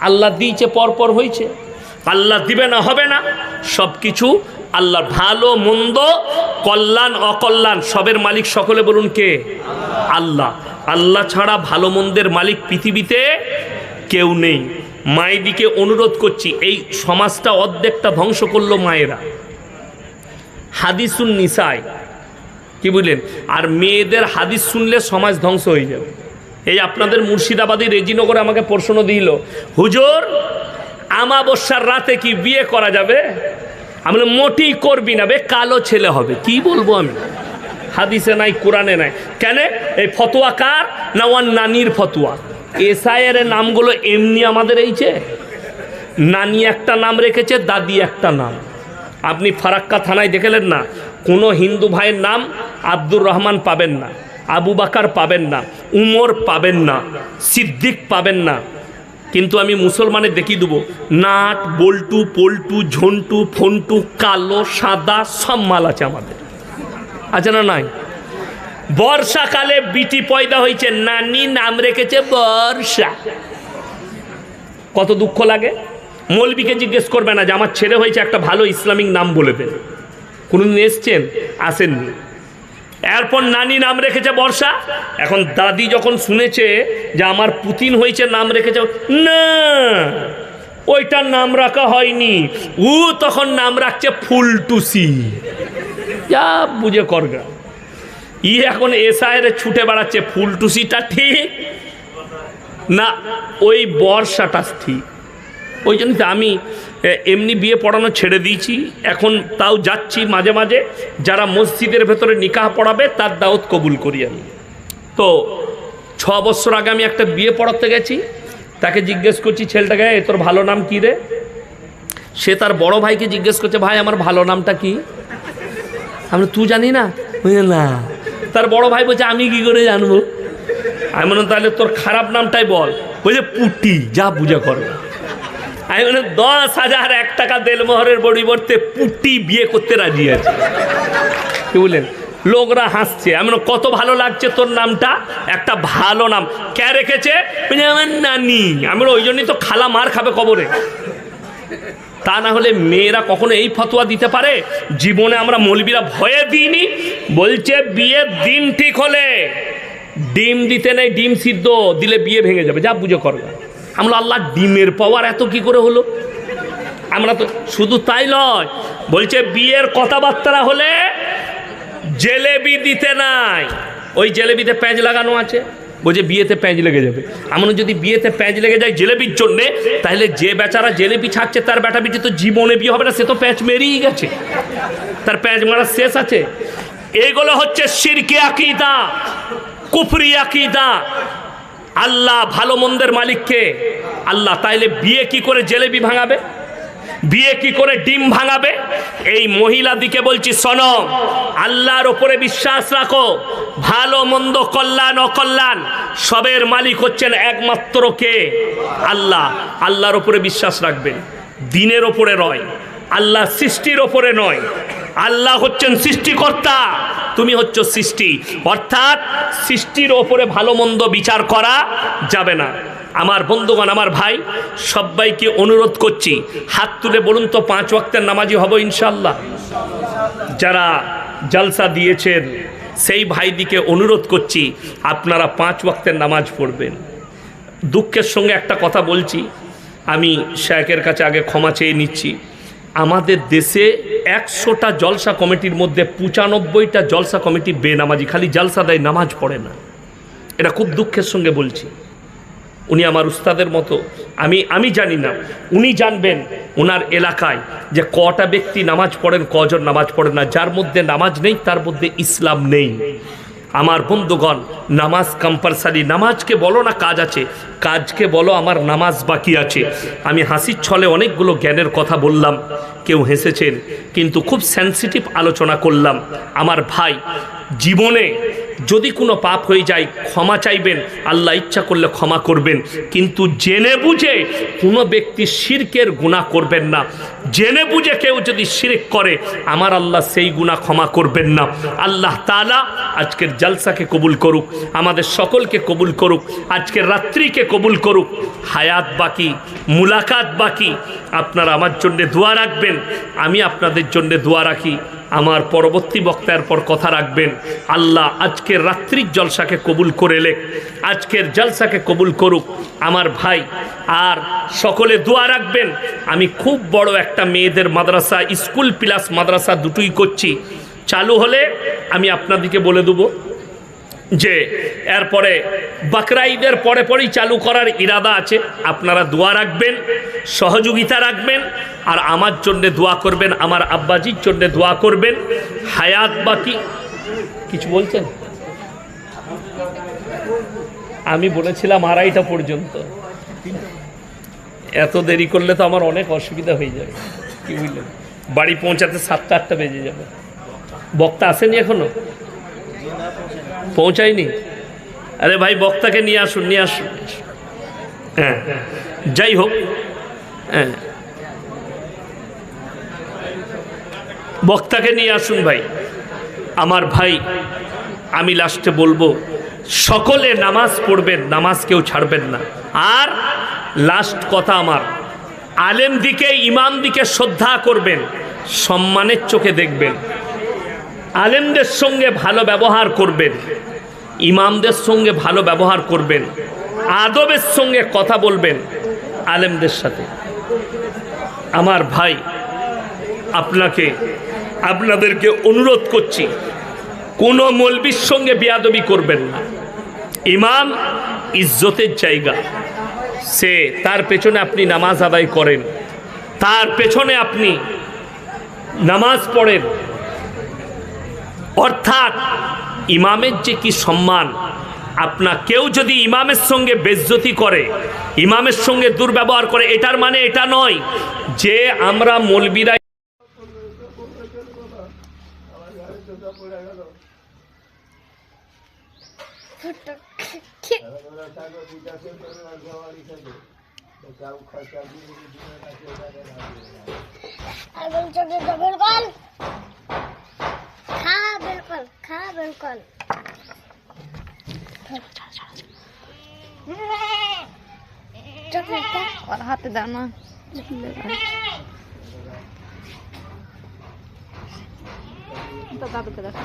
আল্লাহ দিয়েছে, পরপর হয়েছে। আল্লাহ দিবে না হবে না? সব কিছু আল্লাহ। ভালো মন্দ, কল্যাণ অকল্যাণ সবের মালিক সকলে বলুন কে? আল্লাহ। আল্লাহ ছাড়া ভালো মন্দের মালিক পৃথিবীতে কেউ নেই। মায়েদিকে অনুরোধ করছি, এই সমাজটা অর্ধেকটা ধ্বংস করলো মায়েরা। হাদিসুন নিসায়, কি বুঝলেন? আর মেয়েদের হাদিস শুনলে সমাজ ধ্বংস হয়ে যাবে। এই আপনাদের মুর্শিদাবাদী রেজিনগরে আমাকে প্রশ্ন দিল, হুজুর আমাবস্যার রাতে কি বিয়ে করা যাবে? আমি বললাম মোটেই করবি না, বে কালো ছেলে হবে। কি বলবো আমি? হাদিসে নাই, কোরআনে নাই। কেন? এই ফতোয়া কার? না ওর নানির ফতোয়া। এসআইয়ের নামগুলো এমনি আমাদের এইছে। নানি একটা নাম রেখেছে, দাদি একটা নাম। আপনি ফারাক্কা থানায় দেখলেন না, কোনো হিন্দু ভাইয়ের নাম আব্দুর রহমান পাবেন না, আবু বাকার পাবেন না, উমর পাবেন না, সিদ্দিক পাবেন না। কিন্তু আমি মুসলমানের দেখিয়ে দেবো, নাট বল্টু পল্টু ঝন্টু ফন্টু, কালো সাদা সব মাল আছে আমাদের, আছে না নাই? বর্ষাকালে বিটি পয়দা হয়েছে, নানি নাম রেখেছে বর্ষা। কত দুঃখ লাগে। মৌলবীকে জিজ্ঞেস করবে না যে আমার ছেলে হয়েছে, একটা ভালো ইসলামিক নাম বলে দেন। কোনোদিন এসছেন? আসেননি। এরপর নানি নাম রেখেছে বর্ষা। এখন দাদি যখন শুনেছে যে আমার পুতিন হয়েছে, নাম রেখেছে না, ওইটার নাম রাখা হয়নি, ও তখন নাম রাখছে ফুলটুসি। যা বুঝে করগা। এখন এসআইরে ছুটে বেড়াচ্ছে, ফুলটুসিটা ঠিক না, ওই বর্ষাটা ঠিক। ওই জন্য আমি এমনি বিয়ে পড়ানো ছেড়ে দিয়েছি। এখন তাও যাচ্ছি মাঝে মাঝে, যারা মসজিদের ভেতরে নিকাহ পড়াবে তার দাওয়াত কবুল করি আমি। তো 6 বছর আগে আমি একটা বিয়ে পড়াতে গেছি, তাকে জিজ্ঞেস করছি ছেলেটাকে, তোর ভালো নাম কী রে? সে তার বড় ভাইকে জিজ্ঞেস করছে, ভাই আমার ভালো নামটা কি? আমি তুই জানি না? না। তার বড় ভাই বলছে আমি কি করে জানবো? আমি বললাম তাহলে তোর খারাপ নামটাই বল। বলছে পুটি। যা বুঝে কর। আমি বললাম 10,001 টাকা দেলমোহরের পরিবর্তে পুটি বিয়ে করতে রাজি আছে। কি বললেন? লোকরা হাসছে। আমি বললাম কত ভালো লাগছে তোর নামটা, একটা ভালো নাম। কে রেখেছে? আমার নানি। আমি বললাম ওই জন্যই তো খালা মার খাবে কবরে। তা না হলে মেয়েরা কখনো এই ফতোয়া দিতে পারে? জীবনে আমরা মৌলবীরা ভয়ে দিইনি। বলছে বিয়ের দিন ঠিক হলে ডিম দিতে নেই, ডিম সিদ্ধ দিলে বিয়ে ভেঙে যাবে, যা বুঝে করবে। আমরা আল্লাহ ডিমের পাওয়ার এত কি করে হলো? আমরা তো শুধু তাই নয়, বলছে বিয়ের কথাবার্তা হলে জেলেবি দিতে নাই। ওই জেলেবিতে প্যাঁচ লাগানো আছে, বলছে বিয়েতে প্যাঁচ লেগে যাবে। এমন যদি বিয়েতে প্যাঁচ লেগে যায় জেলেবির জন্যে, তাহলে যে বেচারা জেলেবি ছাড়ছে তার বেটা বিটি তো জীবনে বিয়ে হবে না, সে তো প্যাঁচ মেরেই গেছে, তার প্যাঁচ মারা শেষ আছে। এগুলো হচ্ছে শিরকি আকীদা, কুফরি আকীদা। আল্লাহ ভালো মন্দের মালিককে আল্লাহ, তাইলে বিয়ে কি করে জেলেবি ভাঙাবে? বিয়ে কি করে ডিম ভাঙাবে? এই মহিলা দিকে বলছি, শোনো, আল্লাহর ওপরে বিশ্বাস রাখো। ভালো মন্দ, কল্যাণ অকল্যাণ সবের মালিক হচ্ছেন একমাত্র কে? আল্লাহ। আল্লাহর ওপরে বিশ্বাস রাখবেন, দিনের ওপরে নয়, আল্লাহ সৃষ্টির ওপরে নয়। আল্লাহ হচ্ছেন সৃষ্টিকর্তা, তুমি হচ্ছ সৃষ্টি, অর্থাৎ সৃষ্টির ওপরে ভালো মন্দ বিচার করা যাবে না। আমার বন্ধুগণ, আমার ভাই, সবাইকে অনুরোধ করছি, হাত তুলে বলুন তো 5 ওয়াক্তের নামাজি হব ইনশাআল্লাহ। যারা জলসা দিয়েছেন সেই ভাইদিকে অনুরোধ করছি, আপনারা 5 ওয়াক্তের নামাজ পড়বেন। দুঃখের সঙ্গে একটা কথা বলছি, আমি শেখের কাছে আগে ক্ষমা চেয়ে নিচ্ছি। আমাদের দেশে 100টা জলসা কমিটির মধ্যে 95টা জলসা কমিটি বেনামাজি, খালি জলসা দেয়, নামাজ পড়ে না। এটা খুব দুঃখের সঙ্গে বলছি। উনি আমার উস্তাদের মতো, আমি জানি না, উনি জানবেন ওনার এলাকায় যে কটা ব্যক্তি নামাজ পড়েন, কজন নামাজ পড়েন না। যার মধ্যে নামাজ নেই তার মধ্যে ইসলাম নেই। আমার বন্ধুগণ, নামাজ কম্পালসারি। নামাজকে বলো না কাজ আছে, কাজকে বলো আমার নামাজ বাকি আছে। আমি হাসির ছলে অনেকগুলো জ্ঞানের কথা বললাম, কেউ হেসেছেন, কিন্তু খুব সেন্সিটিভ আলোচনা করলাম। আমার ভাই, জীবনে যদি কোনো পাপ হয়ে যায় ক্ষমা চাইবেন, আল্লাহ ইচ্ছা করলে ক্ষমা করবেন, কিন্তু জেনে বুঝে কোনো ব্যক্তি শিরকের গুনাহ করবেন না। জেনে বুঝে কেউ যদি শিরক করে, আমার আল্লাহ সেই গুনাহ ক্ষমা করবেন না। আল্লাহ তাআলা আজকের জলসাকে কবুল করুক, আমাদের সকলকে কবুল করুক, আজকের রাত্রিকে কবুল করুক। হায়াত বাকি, মুলাকাত বাকি। আপনারা আমার জন্য দোয়া রাখবেন, আমি আপনাদের জন্য দোয়া রাখি। আমার পরবর্তী বক্তার পর কথা রাখবেন। আল্লাহ আজকের রাত্রির জলসাকে কবুল করে লেখ, আজকের জলসাকে কবুল করুক আমার ভাই। আর সকলে দোয়া রাখবেন। আমি খুব বড় একটা মেয়েদের মাদ্রাসা, স্কুল প্লাস মাদ্রাসা দুটোই করছি। চালু হলে আমি আপনাদেরকে বলে দেবো যে এরপরে বকরা ঈদের পরে পরেই চালু করার ইরাদা আছে। আপনারা দোয়া রাখবেন, সহযোগিতা রাখবেন, আর আমার জন্য দোয়া করবেন, আমার আব্বাজির জন্য দোয়া করবেন। হায়াত বাকি। কিছু বলছেন? আমি বলেছিলাম 2:30টা পর্যন্ত, এত দেরি করলে তো আমার অনেক অসুবিধা হয়ে যাবে। কি বুঝলেন, বাড়ি পৌঁছাতে 7টা-8টা বেজে যাবে। বক্তা আসেনি এখনো? পৌঁছায়নি? আরে ভাই, বক্তাকে নিয়ে আসুন, নিয়ে আসুন। হ্যাঁ, যাই হোক, হ্যাঁ, বক্তাকে নিয়ে আসুন ভাই। আমার ভাই, আমি লাস্টে বলবো, সকলে নামাজ পড়বেন, নামাজ কেউ ছাড়বেন না। আর লাস্ট কথা আমার, আলেম দিকে, ইমাম দিকে শ্রদ্ধা করবেন, সম্মানের চোখে দেখবেন, আলেমদের সঙ্গে ভালো ব্যবহার করবেন, ইমামদের সঙ্গে ভালো ব্যবহার করবেন, আদবের সঙ্গে কথা বলবেন আলেমদের সাথে। আমার ভাই, আপনাদেরকে অনুরোধ করছি, কোনো মৌলবীর সঙ্গে বেয়াদবি করবেন না। ইমাম ইজ্জতের জায়গা, সে তার পেছনে আপনি নামাজ আদায় করেন, তার পেছনে আপনি নামাজ পড়েন, অর্থাৎ ইমামের যে কি সম্মান। আপনার কেউ যদি ইমামের সঙ্গে বেইজ্জতি করে, ইমামের সঙ্গে দুর্ব্যবহার করে, এটার মানে এটা নয় যে আমরা মৌলবীরা হাতে দাও না। তো দাদুকে দেখো